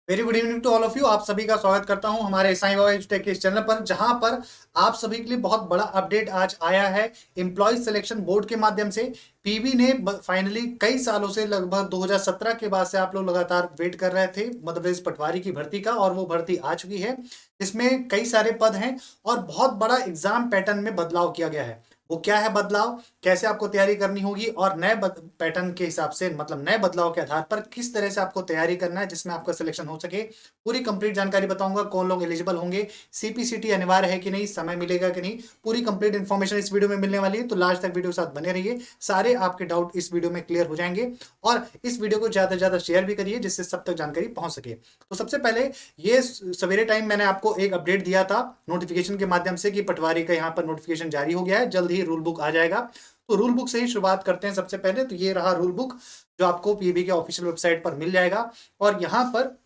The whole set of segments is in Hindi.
Very good evening to all of you. आप सभी का स्वागत करता हूं हमारे साईं बाबा एजुटेक के इस चैनल पर, जहां पर आप सभी के लिए बहुत बड़ा अपडेट आज आया है। एम्प्लॉय सिलेक्शन बोर्ड के माध्यम से पीबी ने फाइनली कई सालों से, लगभग 2017 के बाद से आप लोग लगातार वेट कर रहे थे मध्य प्रदेश पटवारी की भर्ती का, और वो भर्ती आ चुकी है। इसमें कई सारे पद हैं और बहुत बड़ा एग्जाम पैटर्न में बदलाव किया गया है। वो क्या है बदलाव, कैसे आपको तैयारी करनी होगी, और नए पैटर्न के हिसाब से, मतलब नए बदलाव के आधार पर किस तरह से आपको तैयारी करना है जिसमें आपका सिलेक्शन हो सके, पूरी कंप्लीट जानकारी बताऊंगा। कौन लोग एलिजिबल होंगे, सीपीसीटी अनिवार्य है कि नहीं, समय मिलेगा कि नहीं, पूरी कंप्लीट इन्फॉर्मेशन इस वीडियो में मिलने वाली है। तो लास्ट तक वीडियो के साथ बने रहिए, सारे आपके डाउट इस वीडियो में क्लियर हो जाएंगे। और इस वीडियो को ज्यादा से ज्यादा शेयर भी करिए जिससे सब तक जानकारी पहुंच सके। तो सबसे पहले, ये सवेरे टाइम मैंने आपको एक अपडेट दिया था नोटिफिकेशन के माध्यम से कि पटवारी का यहाँ पर नोटिफिकेशन जारी हो गया है, जल्द ही रूल बुक आ जाएगा। तो रूल बुक से ही शुरुआत करते हैं। सबसे पहले तो ये रहा रूल बुक, जो आपको पीबी के ऑफिशियल वेबसाइट पर मिल जाएगा। और यहाँ पर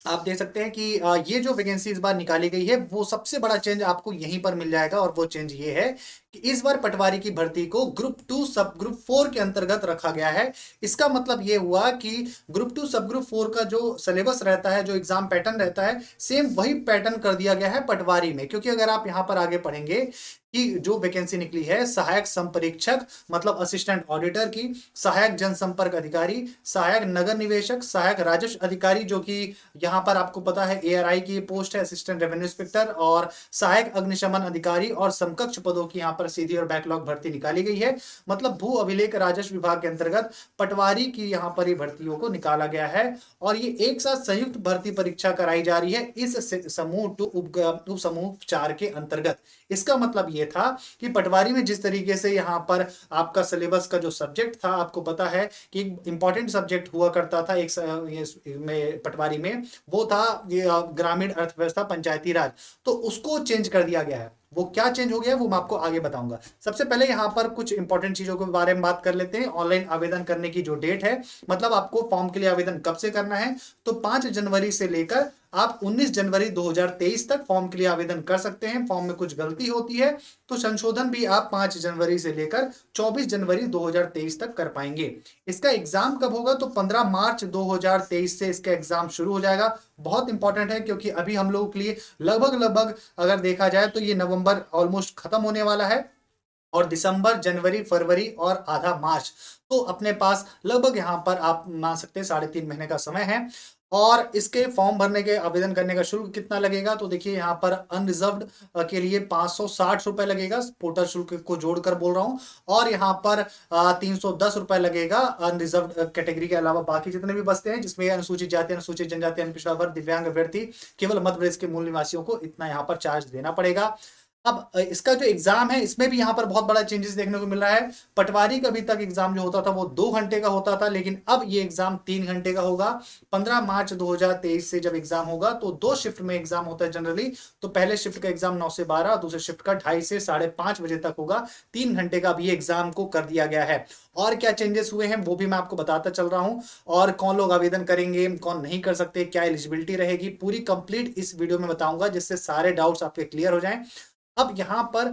आप देख सकते हैं कि ये जो वैकेंसी इस बार निकाली गई है, वो सबसे बड़ा चेंज आपको यहीं पर मिल जाएगा। और वो चेंज ये है कि इस बार पटवारी की भर्ती को ग्रुप 2 सब ग्रुप 4 के अंतर्गत रखा गया है। इसका मतलब ये हुआ कि ग्रुप 2 सब ग्रुप 4 का जो सिलेबस रहता है, जो एग्जाम पैटर्न रहता है, सेम वही पैटर्न कर दिया गया है पटवारी में। क्योंकि अगर आप यहाँ पर आगे पढ़ेंगे कि जो वैकेंसी निकली है सहायक संपरीक्षक, मतलब असिस्टेंट ऑडिटर की, सहायक जनसंपर्क अधिकारी, सहायक नगर निवेशक, सहायक राजस्व अधिकारी, जो कि यहाँ पर आपको पता है एआरआई की पोस्ट है, असिस्टेंट रेवेन्यू इंस्पेक्टर, और सहायक अग्निशमन अधिकारी, और समकक्ष पदों की यहाँ पर सीधी और बैकलॉग भर्ती निकाली गई है। मतलब भू अभिलेख राजस्व विभाग के अंतर्गत पटवारी की यहाँ पर ये भर्तियों को निकाला गया है। और ये एक साथ संयुक्त भर्ती परीक्षा कराई जा रही है इस समूह 2 उप समूह 4 के अंतर्गत। इसका मतलब ये था कि पटवारी में जिस तरीके से यहाँ पर आपका सिलेबस का जो सब्जेक्ट था, आपको पता है कि इंपॉर्टेंट सब्जेक्ट हुआ करता था में पटवारी में, वो था ग्रामीण अर्थव्यवस्था पंचायती राज। तो उसको चेंज कर दिया गया है। वो क्या चेंज हो गया है वो मैं आपको आगे बताऊंगा। सबसे पहले यहाँ पर कुछ इंपॉर्टेंट चीजों के बारे में बात कर लेते हैं। ऑनलाइन आवेदन करने की जो डेट है, मतलब आपको फॉर्म के लिए आवेदन कब से करना है, तो 5 जनवरी से लेकर आप 19 जनवरी 2023 तक फॉर्म के लिए आवेदन कर सकते हैं। फॉर्म में कुछ गलती होती है तो संशोधन भी आप 5 जनवरी से लेकर 24 जनवरी 2023 तक कर पाएंगे। इसका एग्जाम कब होगा, तो 15 मार्च 2023 से इसका एग्जाम शुरू हो जाएगा। बहुत इंपॉर्टेंट है क्योंकि अभी हम लोगों के लिए लगभग लगभग अगर देखा जाए तो ये नवंबर ऑलमोस्ट खत्म होने वाला है, और दिसंबर, जनवरी, फरवरी और आधा मार्च, तो अपने पास लगभग यहाँ पर आप मान सकते हैं 3.5 महीने का समय है। और इसके फॉर्म भरने के, आवेदन करने का शुल्क कितना लगेगा, तो देखिए यहाँ पर अनरिजर्व्ड के लिए 560 रुपए लगेगा, पोर्टल शुल्क को जोड़कर बोल रहा हूँ। और यहाँ पर 310 रुपए लगेगा अनरिजर्व्ड कैटेगरी के अलावा बाकी जितने भी बसते हैं, जिसमें अनुसूचित जाति, अनुसूचित जनजाति, पिछड़ा वर्ग, दिव्यांग अभ्यर्थी, केवल मध्य प्रदेश के मूल निवासियों को इतना यहाँ पर चार्ज देना पड़ेगा। अब इसका जो एग्जाम है, इसमें भी यहाँ पर बहुत बड़ा चेंजेस देखने को मिल रहा है। पटवारी का अभी तक एग्जाम जो होता था वो 2 घंटे का होता था, लेकिन अब ये एग्जाम 3 घंटे का होगा। 15 मार्च 2023 से जब एग्जाम होगा तो 2 शिफ्ट में एग्जाम होता है जनरली। तो पहले शिफ्ट का एग्जाम 9 से 12, दूसरे शिफ्ट का 2:30 से 5:30 बजे तक होगा। 3 घंटे का अब ये एग्जाम को कर दिया गया है। और क्या चेंजेस हुए हैं वो भी मैं आपको बताता चल रहा हूँ, और कौन लोग आवेदन करेंगे, कौन नहीं कर सकते, क्या एलिजिबिलिटी रहेगी, पूरी कंप्लीट इस वीडियो में बताऊंगा, जिससे सारे डाउट्स आपके क्लियर हो जाएं। अब यहाँ पर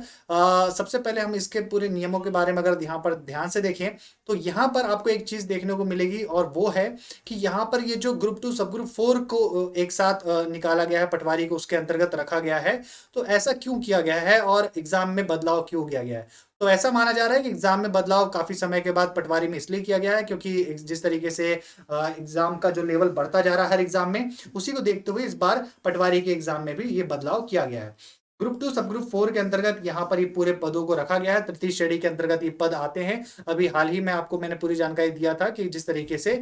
सबसे पहले हम इसके पूरे नियमों के बारे में अगर यहाँ पर ध्यान से देखें, तो यहाँ पर आपको एक चीज देखने को मिलेगी, और वो है कि यहाँ पर ये जो ग्रुप 2 सब ग्रुप 4 को एक साथ निकाला गया है, पटवारी को उसके अंतर्गत रखा गया है। तो ऐसा क्यों किया गया है और एग्जाम में बदलाव क्यों किया गया है, तो ऐसा माना जा रहा है कि एग्जाम में बदलाव काफी समय के बाद पटवारी में इसलिए किया गया है क्योंकि जिस तरीके से एग्जाम का जो लेवल बढ़ता जा रहा है हर एग्जाम में, उसी को देखते हुए इस बार पटवारी के एग्जाम में भी ये बदलाव किया गया है। ग्रुप 2 सब ग्रुप 4 के अंतर्गत यहाँ पर ये पूरे पदों को रखा गया है। तृतीय श्रेणी के अंतर्गत ये पद आते हैं। अभी हाल ही में आपको मैंने पूरी जानकारी दिया था कि जिस तरीके से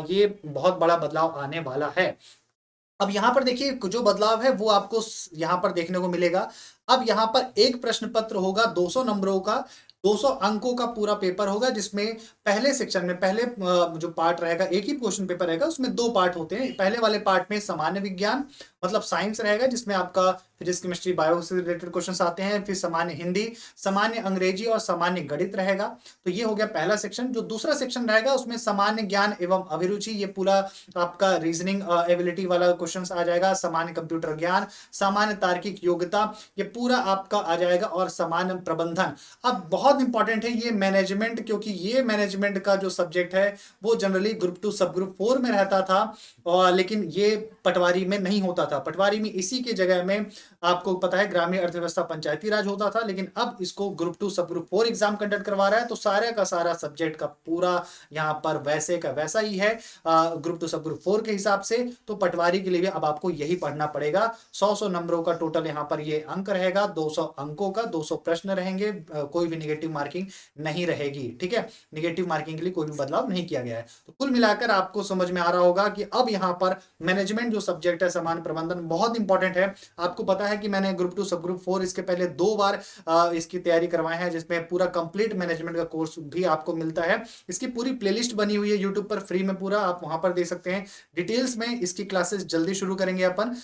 ये बहुत बड़ा बदलाव आने वाला है। अब यहाँ पर देखिए जो बदलाव है वो आपको यहाँ पर देखने को मिलेगा। अब यहाँ पर एक प्रश्न पत्र होगा 200 नंबरों का, 200 अंकों का पूरा पेपर होगा, जिसमें पहले सेक्शन में, पहले जो पार्ट रहेगा, एक ही क्वेश्चन पेपर रहेगा, उसमें 2 पार्ट होते हैं। पहले वाले पार्ट में सामान्य विज्ञान, मतलब साइंस रहेगा जिसमें आपका फिजिक्स केमिस्ट्री बायो से रिलेटेड क्वेश्चंस आते हैं, फिर सामान्य हिंदी, सामान्य अंग्रेजी और सामान्य गणित रहेगा। तो ये हो गया पहला सेक्शन। जो दूसरा सेक्शन रहेगा उसमें सामान्य ज्ञान एवं अभिरुचि, ये पूरा आपका रीजनिंग एबिलिटी वाला क्वेश्चंस आ जाएगा, सामान्य कंप्यूटर ज्ञान, सामान्य तार्किक योग्यता, ये पूरा आपका आ जाएगा, और सामान्य प्रबंधन। अब बहुत इंपॉर्टेंट है ये मैनेजमेंट, क्योंकि ये मैनेजमेंट का जो सब्जेक्ट है वो जनरली ग्रुप 2 सब ग्रुप 4 में रहता था, और लेकिन ये पटवारी में नहीं होता था। पटवारी में इसी के जगह में आपको पता है ग्रामीण अर्थव्यवस्था पंचायती राज होता था, लेकिन अब इसको ग्रुप 2 सब ग्रुप 4 एग्जाम कंडक्ट करवा रहा है, तो सारे का सारा सब्जेक्ट का पूरा यहाँ पर वैसे का वैसा ही है ग्रुप 2 सब ग्रुप 4 के हिसाब से। तो पटवारी के लिए भी अब आपको यही पढ़ना पड़ेगा। 100 नंबरों का टोटल यहाँ पर ये अंक रहेगा, 200 अंकों का 200 प्रश्न रहेंगे, कोई भी निगेटिव मार्किंग नहीं रहेगी। ठीक है, निगेटिव मार्किंग के लिए कोई भी बदलाव नहीं किया गया है। तो कुल मिलाकर आपको समझ में आ रहा होगा कि अब यहाँ पर मैनेजमेंट जो सब्जेक्ट है, सामान्य प्रबंधन, बहुत इंपॉर्टेंट है। आपको पता है कि मैंने ग्रुप 2 सब ग्रुप 4 इसके पहले 2 बार इसकी तैयारी करवाए हैं, जिसमें पूरा कंप्लीट मैनेजमेंट का कोर्स भी आपको मिलता है। इसकी पूरी प्लेलिस्ट बनी हुई है यूट्यूब पर फ्री में, पूरा आप वहां पर देख सकते हैं। डिटेल्स में इसकी क्लासेस जल्दी शुरू करेंगे अपन,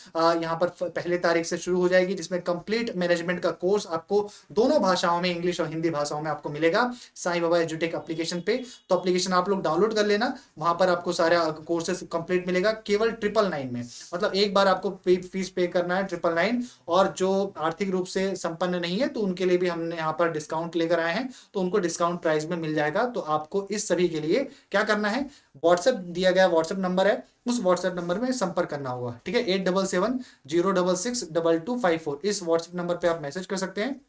यहाँ पर पहले तारीख से शुरू हो जाएगी, जिसमें कंप्लीट मैनेजमेंट का कोर्स आपको दोनों भाषाओं में, इंग्लिश और हिंदी भाषाओं में आपको मिलेगा साईं बाबा एजुटेक एप्लीकेशन पे। तो एप्लीकेशन आप लोग डाउनलोड कर लेना, वहां पर आपको सारा कोर्सेज कंप्लीट मिलेगा केवल 999 में। मतलब एक बार आपको फीस पे करना है 999, और जो आर्थिक रूप से संपन्न नहीं है तो उनके लिए भी हमने यहाँ पर डिस्काउंट लेकर आए हैं, तो उनको डिस्काउंट प्राइस में मिल जाएगा। तो आपको इस सभी के लिए क्या करना है, व्हाट्सएप दिया गया व्हाट्सएप नंबर है, उस व्हाट्सएप नंबर में संपर्क करना होगा। ठीक है, 8770662254, इस व्हाट्सएप नंबर पे आप मैसेज कर सकते हैं।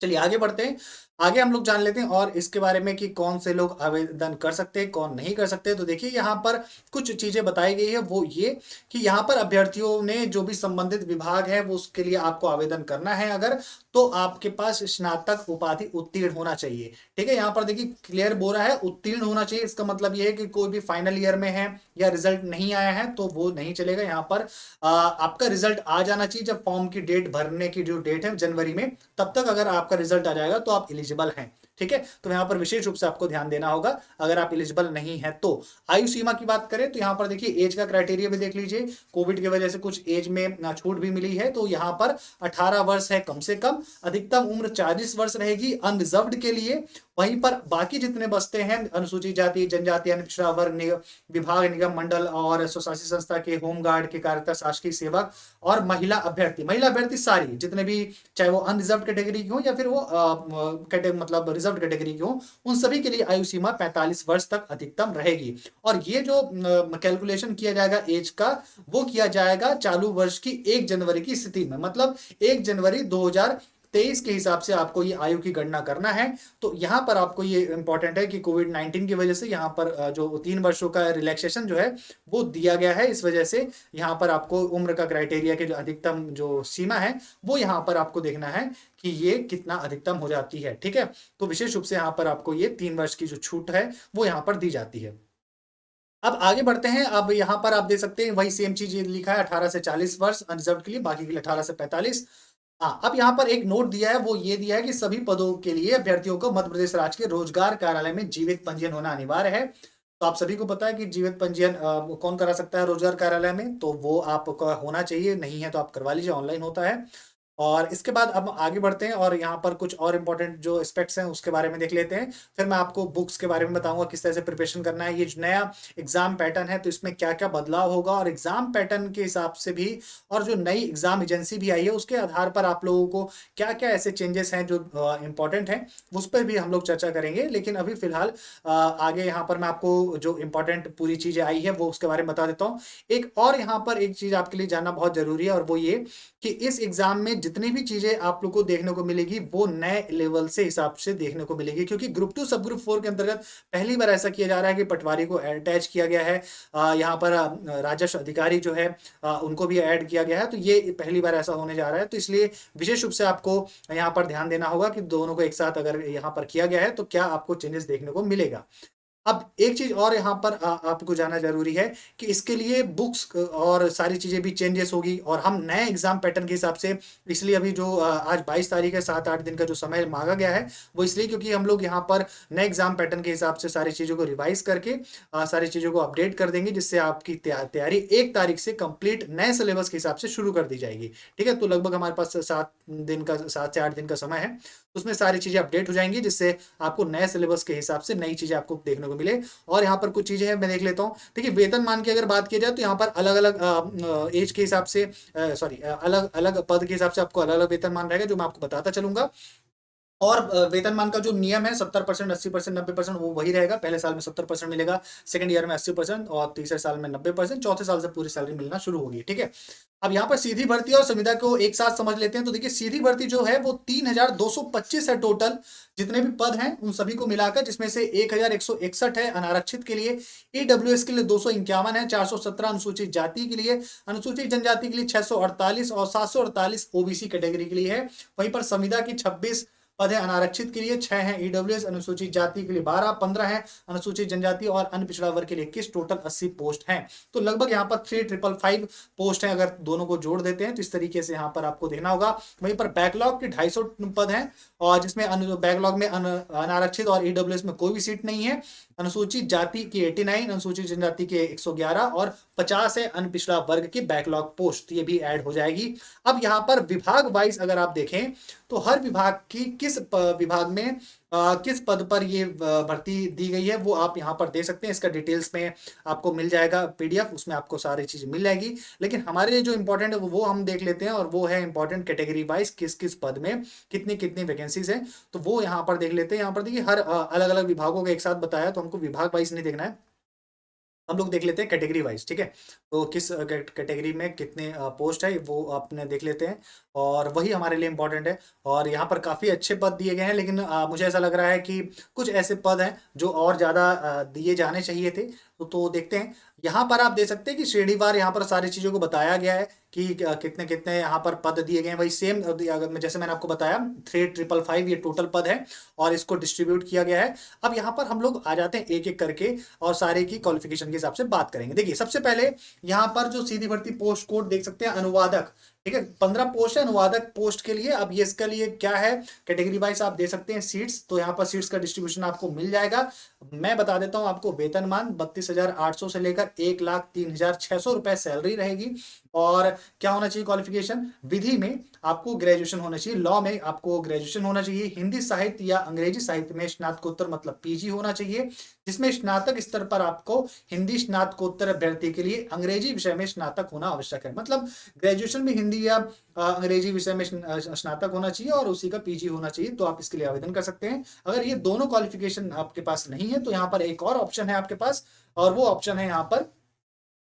चलिए आगे बढ़ते हैं, आगे हम लोग जान लेते हैं और इसके बारे में कि कौन से लोग आवेदन कर सकते हैं, कौन नहीं कर सकते। तो देखिए यहाँ पर कुछ चीजें बताई गई है, वो ये कि यहाँ पर अभ्यर्थियों ने जो भी संबंधित विभाग है वो उसके लिए आपको आवेदन करना है अगर, तो आपके पास स्नातक उपाधि उत्तीर्ण होना चाहिए। ठीक है, यहाँ पर देखिए क्लियर बोल रहा है उत्तीर्ण होना चाहिए, इसका मतलब ये है कि कोई भी फाइनल ईयर में है या रिजल्ट नहीं आया है तो वो नहीं चलेगा। यहाँ पर आपका रिजल्ट आ जाना चाहिए, जब फॉर्म की डेट भरने की जो डेट है जनवरी में, तब तक अगर आपका रिजल्ट आ जाएगा तो आप एलिजिबल हैं। ठीक है, तो यहाँ पर विशेष रूप से आपको ध्यान देना होगा अगर आप एलिजिबल नहीं है तो। आयु सीमा की बात करें तो यहाँ पर देखिए एज का क्राइटेरिया भी देख लीजिए, कोविड की वजह से कुछ एज में छूट भी मिली है, तो यहाँ पर 18 वर्ष है कम से कम, अधिकतम उम्र 40 वर्ष रहेगी अनरिजर्व्ड के लिए। वहीं पर बाकी जितने बचते हैं अनुसूचित जाति जनजाति पिछड़ा वर्ग विभाग निगम मंडल और स्वशासी संस्था के होमगार्ड के कार्यरत शासकीय सेवक और महिला अभ्यर्थी सारी जितने भी, चाहे वो अनरिजर्व कैटेगरी की हो या फिर वो मतलब रिजर्व कैटेगरी की हो, उन सभी के लिए आयु सीमा 45 वर्ष तक अधिकतम रहेगी। और ये जो कैलकुलेशन किया जाएगा एज का, वो किया जाएगा चालू वर्ष की 1 जनवरी की स्थिति में, मतलब 1 जनवरी 2023 के हिसाब से आपको ये आयु की गणना करना है। तो यहाँ पर आपको ये इंपॉर्टेंट है कि कोविड 19 की वजह से यहाँ पर जो 3 वर्षों का रिलैक्सेशन जो है वो दिया गया है, इस वजह से यहाँ पर आपको उम्र का क्राइटेरिया के जो अधिकतम जो सीमा है वो यहाँ पर आपको देखना है कि ये कितना अधिकतम हो जाती है। ठीक है, तो विशेष रूप से यहाँ पर आपको ये 3 वर्ष की जो छूट है वो यहाँ पर दी जाती है। अब आगे बढ़ते हैं, अब यहाँ पर आप देख सकते हैं वही सेम चीज लिखा है 18 से 40 वर्ष अनरिजर्व के लिए, बाकी के लिए 18 से 45। हाँ, अब यहाँ पर एक नोट दिया है, वो ये दिया है कि सभी पदों के लिए अभ्यर्थियों को मध्य प्रदेश राज्य के रोजगार कार्यालय में जीवित पंजीयन होना अनिवार्य है। तो आप सभी को पता है कि जीवित पंजीयन कौन करा सकता है रोजगार कार्यालय में, तो वो आपका होना चाहिए, नहीं है तो आप करवा लीजिए, ऑनलाइन होता है। और इसके बाद अब आगे बढ़ते हैं और यहाँ पर कुछ और इम्पोर्टेंट जो एस्पेक्ट्स हैं उसके बारे में देख लेते हैं, फिर मैं आपको बुक्स के बारे में बताऊंगा किस तरह से प्रिपरेशन करना है। ये जो नया एग्जाम पैटर्न है तो इसमें क्या क्या बदलाव होगा, और एग्जाम पैटर्न के हिसाब से भी, और जो नई एग्जाम एजेंसी भी आई है उसके आधार पर आप लोगों को क्या क्या ऐसे चेंजेस हैं जो इंपॉर्टेंट हैं, उस पर भी हम लोग चर्चा करेंगे। लेकिन अभी फिलहाल आगे यहाँ पर मैं आपको जो इम्पोर्टेंट पूरी चीजें आई है वो उसके बारे में बता देता हूँ। एक और यहाँ पर एक चीज आपके लिए जानना बहुत जरूरी है, और वो ये कि इस एग्जाम में जितनी भी चीजें आप लोग को देखने को मिलेगी वो नए लेवल से हिसाब से देखने को मिलेगी, क्योंकि ग्रुप 2 सब ग्रुप 4 के अंतर्गत पहली बार ऐसा किया जा रहा है कि पटवारी को अटैच किया गया है, यहाँ पर राजस्व अधिकारी जो है उनको भी ऐड किया गया है, तो ये पहली बार ऐसा होने जा रहा है। तो इसलिए विशेष रूप से आपको यहाँ पर ध्यान देना होगा कि दोनों को एक साथ अगर यहाँ पर किया गया है तो क्या आपको चेंजेस देखने को मिलेगा। अब एक चीज़ और यहाँ पर आपको जानना ज़रूरी है कि इसके लिए बुक्स और सारी चीज़ें भी चेंजेस होगी और हम नए एग्ज़ाम पैटर्न के हिसाब से, इसलिए अभी जो आज 22 तारीख है, 7-8 दिन का जो समय माँगा गया है, वो इसलिए क्योंकि हम लोग यहाँ पर नए एग्ज़ाम पैटर्न के हिसाब से सारी चीज़ों को रिवाइज़ करके सारी चीज़ों को अपडेट कर देंगे, जिससे आपकी तैयारी 1 तारीख से कंप्लीट नए सिलेबस के हिसाब से शुरू कर दी जाएगी। ठीक है? तो लगभग हमारे पास 7 से 8 दिन का समय है। उसमें सारी चीज़ें अपडेट हो जाएँगी, जिससे आपको नए सिलेबस के हिसाब से नई चीज़ें आपको देखने को मिले। और यहाँ पर कुछ चीज़ें हैं, मैं देख लेता हूँ। देखिए, वेतनमान की अगर बात की जाए तो यहाँ पर अलग-अलग ऐज के हिसाब से अलग-अलग पद के हिसाब से आपको अलग-अलग वेतनमान रहेगा, जो मैं आपको बताता चलूँगा। और वेतनमान का जो नियम है 70%, 80%, 90% वो वही रहेगा। पहले साल में 70% मिलेगा, सेकंड ईयर में 80% और तीसरे साल में 90%, चौथे साल से पूरी सैलरी मिलना शुरू होगी। ठीक है? अब यहाँ पर सीधी भर्ती और संविदा को एक साथ समझ लेते हैं। तो देखिए, सीधी भर्ती जो है वो 3,225 है टोटल, जितने भी पद हैं उन सभी को मिलाकर, जिसमें से 1,161 है अनारक्षित के लिए, ईडब्ल्यूएस के लिए 251 है, 417 अनुसूचित जाति के लिए, अनुसूचित जनजाति के लिए 648 और 748 ओबीसी कैटेगरी के लिए है। वहीं पर संविदा की 26 पद है, अनारक्षित के लिए 6 हैं, ईडब्ल्यूएस अनुसूचित जाति के लिए 12, 15 है, अनुसूचित जनजाति और अन्य पिछड़ा वर्ग के लिए 21, टोटल 80 पोस्ट हैं। तो लगभग यहाँ पर 3,555 पोस्ट हैं, अगर दोनों को जोड़ देते हैं तो इस तरीके से यहाँ पर आपको देखना होगा। वहीं पर बैकलॉग के 250 पद हैं, और जिसमें बैकलॉग में अनारक्षित और ईडब्ल्यूएस में कोई भी सीट नहीं है। अनुसूचित जाति की 89, अनुसूचित जनजाति के 111 और 50 है अन्य पिछड़ा वर्ग की बैकलॉग पोस्ट, ये भी ऐड हो जाएगी। अब यहाँ पर विभाग वाइज अगर आप देखें तो हर विभाग की किस विभाग में किस पद पर ये भर्ती दी गई है, वो आप यहाँ पर देख सकते हैं। इसका डिटेल्स में आपको मिल जाएगा पीडीएफ, उसमें आपको सारी चीज़ें मिल जाएगी। लेकिन हमारे लिए जो इंपॉर्टेंट है वो हम देख लेते हैं, और वो है इंपॉर्टेंट कैटेगरी वाइज किस किस पद में कितनी कितनी वैकेंसीज हैं, तो वो यहाँ पर देख लेते हैं। यहाँ पर देखिए, हर अलग अलग विभागों को एक साथ बताया, तो हमको विभाग वाइज नहीं देखना है, हम लोग देख लेते हैं कैटेगरी वाइज। ठीक है? तो किस कैटेगरी में कितने पोस्ट है वो अपने देख लेते हैं, और वही हमारे लिए इंपॉर्टेंट है। और यहाँ पर काफ़ी अच्छे पद दिए गए हैं, लेकिन मुझे ऐसा लग रहा है कि कुछ ऐसे पद हैं जो और ज़्यादा दिए जाने चाहिए थे। तो देखते हैं। यहाँ पर आप देख सकते हैं कि श्रेणीवार यहाँ पर सारी चीज़ों को बताया गया है कि कितने कितने यहाँ पर पद दिए गए हैं। वही सेम, जैसे मैंने आपको बताया, 3,555 ये टोटल पद है, और इसको डिस्ट्रीब्यूट किया गया है। अब यहाँ पर हम लोग आ जाते हैं एक एक करके, और सारे की क्वालिफिकेशन के हिसाब से बात करेंगे। देखिए, सबसे पहले यहाँ पर जो सीधी भर्ती पोस्ट कोड देख सकते हैं, अनुवादक। ठीक है? 15 पोस्ट है अनुवादक पोस्ट के लिए। अब ये इसके लिए क्या है, कैटेगरी वाइज आप दे सकते हैं सीट्स, तो यहाँ पर सीट्स का डिस्ट्रीब्यूशन आपको मिल जाएगा। मैं बता देता हूँ आपको, वेतनमान 32,800 से लेकर 1,03,600 रुपए सैलरी रहेगी। और क्या होना चाहिए क्वालिफिकेशन, विधि में आपको ग्रेजुएशन होना चाहिए, लॉ में आपको ग्रेजुएशन होना चाहिए, हिंदी साहित्य या अंग्रेजी साहित्य में स्नातकोत्तर मतलब पीजी होना चाहिए, जिसमें स्नातक स्तर पर आपको हिंदी स्नातकोत्तर अभ्यर्थी के लिए अंग्रेजी विषय में स्नातक होना आवश्यक है। मतलब ग्रेजुएशन में हिंदी या अंग्रेजी विषय में स्नातक होना चाहिए, और उसी का पीजी होना चाहिए, तो आप इसके लिए आवेदन कर सकते हैं। अगर ये दोनों क्वालिफिकेशन आपके पास नहीं है, तो यहाँ पर एक और ऑप्शन है आपके पास, और वो ऑप्शन है यहाँ पर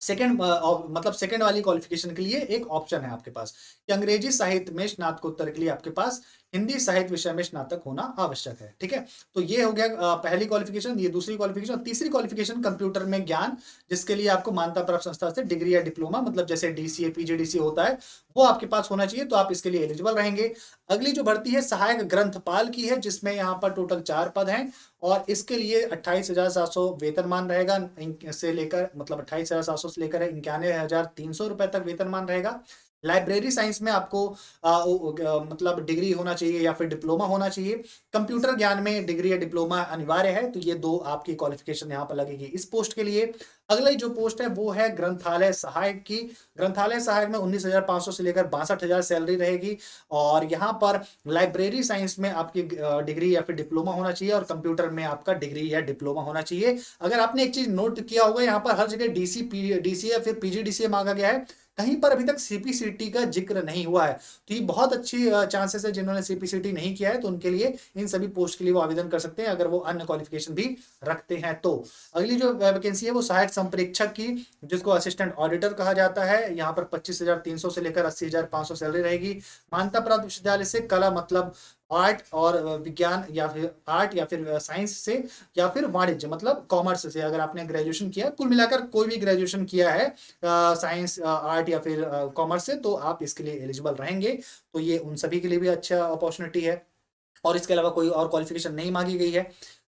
सेकंड, मतलब सेकंड वाली क्वालिफिकेशन के लिए एक ऑप्शन है आपके पास कि अंग्रेजी साहित्य में स्नातकोत्तर के लिए आपके पास हिंदी साहित्य विषय में स्नातक होना आवश्यक है। ठीक है? तो ये हो गया पहली क्वालिफिकेशन, ये दूसरी क्वालिफिकेशन। और तीसरी क्वालिफिकेशन कंप्यूटर में ज्ञान, जिसके लिए आपको मान्यता प्राप्त संस्था से डिग्री या डिप्लोमा, मतलब जैसे डीसीए पीजीडीसीए होता है, वो आपके पास होना चाहिए, तो आप इसके लिए एलिजिबल रहेंगे। अगली जो भर्ती है सहायक ग्रंथपाल की है, जिसमें यहाँ पर टोटल 4 पद हैं, और इसके लिए 28,700 वेतनमान रहेगा, से लेकर मतलब 28,700 से लेकर 91,300 रुपए तक वेतनमान रहेगा। लाइब्रेरी साइंस में आपको मतलब डिग्री होना चाहिए या फिर डिप्लोमा होना चाहिए। कंप्यूटर ज्ञान में डिग्री या डिप्लोमा अनिवार्य है, तो ये दो आपकी क्वालिफिकेशन यहाँ पर लगेगी इस पोस्ट के लिए। अगली जो पोस्ट है वो है ग्रंथालय सहायक की। ग्रंथालय सहायक में 19,500 से लेकर 62,000 सैलरी रहेगी, और यहाँ पर लाइब्रेरी साइंस में आपकी डिग्री या फिर डिप्लोमा होना चाहिए, और कंप्यूटर में आपका डिग्री या डिप्लोमा होना चाहिए। अगर आपने एक चीज नोट किया होगा, यहाँ पर हर जगह डीसी या फिर पीजीडीसीए मांगा गया है, कहीं पर अभी तक सीपीसीटी का जिक्र नहीं हुआ है। तो ये बहुत अच्छी चांसेस है, जिन्होंने सीपीसीटी नहीं किया है तो उनके लिए इन सभी पोस्ट के लिए वो आवेदन कर सकते हैं, अगर वो अन्य क्वालिफिकेशन भी रखते हैं तो। अगली जो वैकेंसी है वो सहायक संप्रेक्षक की, जिसको असिस्टेंट ऑडिटर कहा जाता है। यहाँ पर 25,300 से लेकर 80,500 सैलरी रहेगी। मान्यता प्राप्त विश्वविद्यालय से, कला मतलब आर्ट और विज्ञान, या फिर आर्ट या फिर साइंस से, या फिर वाणिज्य मतलब कॉमर्स से, अगर आपने ग्रेजुएशन किया, कुल मिलाकर कोई भी ग्रेजुएशन किया है साइंस, आर्ट या फिर कॉमर्स से, तो आप इसके लिए एलिजिबल रहेंगे। तो ये उन सभी के लिए भी अच्छा अपॉर्चुनिटी है, और इसके अलावा कोई और क्वालिफिकेशन नहीं मांगी गई है।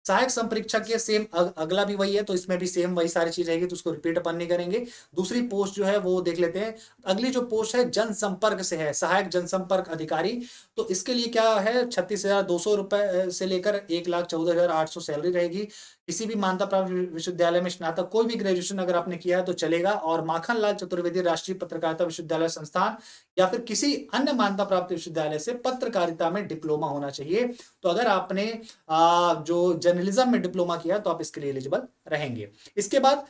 सहायक संपरीक्षक के सेम अगला भी वही है, तो इसमें भी सेम वही सारी चीज रहेगी, तो उसको रिपीट अपन नहीं करेंगे। दूसरी पोस्ट जो है वो देख लेते हैं। अगली जो पोस्ट है जनसंपर्क से है, सहायक जनसंपर्क अधिकारी। तो इसके लिए क्या है, 36,200 रुपए से लेकर 1,14,800 सैलरी रहेगी। किसी भी मान्यता प्राप्त विश्वविद्यालय में स्नातक कोई भी ग्रेजुएशन अगर आपने किया है तो चलेगा, और माखनलाल चतुर्वेदी राष्ट्रीय पत्रकारिता विश्वविद्यालय संस्थान या फिर किसी अन्य मान्यता प्राप्त विश्वविद्यालय से पत्रकारिता में डिप्लोमा होना चाहिए। तो अगर आपने जो जर्नलिज्म में डिप्लोमा किया तो आप इसके लिए एलिजिबल रहेंगे। इसके बाद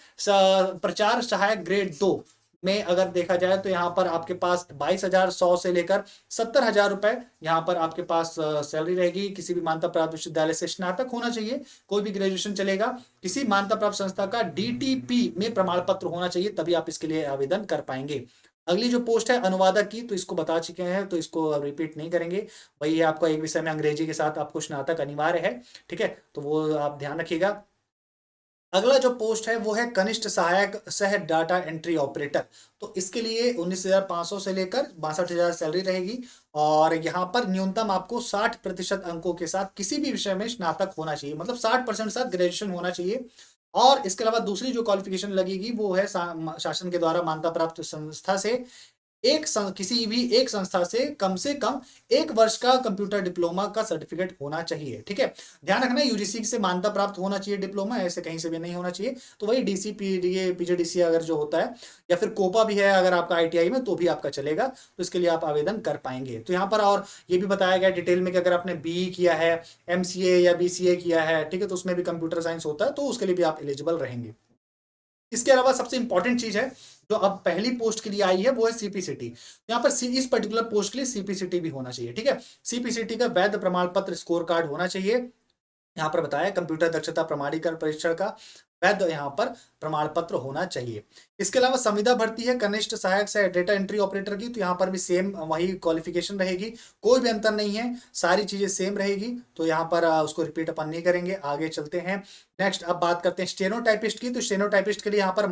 प्रचार सहायक ग्रेड 2 में अगर देखा जाए तो यहाँ पर आपके पास 22,100 से लेकर 70,000 रुपए यहाँ पर आपके पास सैलरी रहेगी। किसी भी मान्यता प्राप्त विश्वविद्यालय से स्नातक होना चाहिए, कोई भी ग्रेजुएशन चलेगा। किसी मान्यता प्राप्त संस्था का डीटीपी में प्रमाण पत्र होना चाहिए, तभी आप इसके लिए आवेदन कर पाएंगे। अगली जो पोस्ट है अनुवादक की, तो इसको बता चुके हैं तो इसको रिपीट नहीं करेंगे। वही है, आपका एक विषय में अंग्रेजी के साथ आपको स्नातक अनिवार्य है, ठीक है, तो वो आप ध्यान रखिएगा। अगला जो पोस्ट है वो है कनिष्ठ सहायक सह डाटा एंट्री ऑपरेटर। तो इसके लिए 19,500 से लेकर 62,000 सैलरी रहेगी, और यहाँ पर न्यूनतम आपको 60% अंकों के साथ किसी भी विषय में स्नातक होना चाहिए, मतलब 60% साथ ग्रेजुएशन होना चाहिए। और इसके अलावा दूसरी जो क्वालिफिकेशन लगेगी वो है शासन के द्वारा मान्यता प्राप्त संस्था से किसी भी एक संस्था से कम 1 वर्ष का कंप्यूटर डिप्लोमा का सर्टिफिकेट होना चाहिए, ठीक है। ध्यान रखना यूजीसी से मान्यता प्राप्त होना चाहिए डिप्लोमा, ऐसे कहीं से भी नहीं होना चाहिए। तो वही डीसी पीडीए पीजीडीसी अगर जो होता है, या फिर कोपा भी है अगर आपका आईटीआई में, तो भी आपका चलेगा, तो इसके लिए आप आवेदन कर पाएंगे। तो यहाँ पर और ये भी बताया गया डिटेल में कि अगर आपने बीई किया है, एमसीए या बीसीए किया है, ठीक है, तो उसमें भी कंप्यूटर साइंस होता है, तो उसके लिए भी आप एलिजिबल रहेंगे। इसके अलावा सबसे इंपॉर्टेंट चीज है जो अब पहली पोस्ट के लिए आई है वो है सीपीसीटी। यहाँ पर इस पर्टिकुलर पोस्ट के लिए सीपीसीटी भी होना चाहिए, ठीक है। सीपीसीटी का वैध प्रमाण पत्र स्कोर कार्ड होना चाहिए। यहाँ पर बताया कंप्यूटर दक्षता प्रमाणीकरण परीक्षण का वैध यहाँ पर प्रमाण पत्र होना चाहिए। इसके अलावा संविदा भर्ती है कनिष्ठ सहायक से डेटा एंट्री ऑपरेटर की, तो यहाँ पर भी सेम वही क्वालिफिकेशन रहेगी, कोई भी अंतर नहीं है, सारी चीजें सेम रहेगी। तो यहाँ पर उसको रिपीट अपन नहीं करेंगे, आगे चलते हैं। नेक्स्ट अब बात करते हैं स्टेनोटाइपिस्ट की। तो स्टेनोटाइपिस्ट के लिए यहाँ पर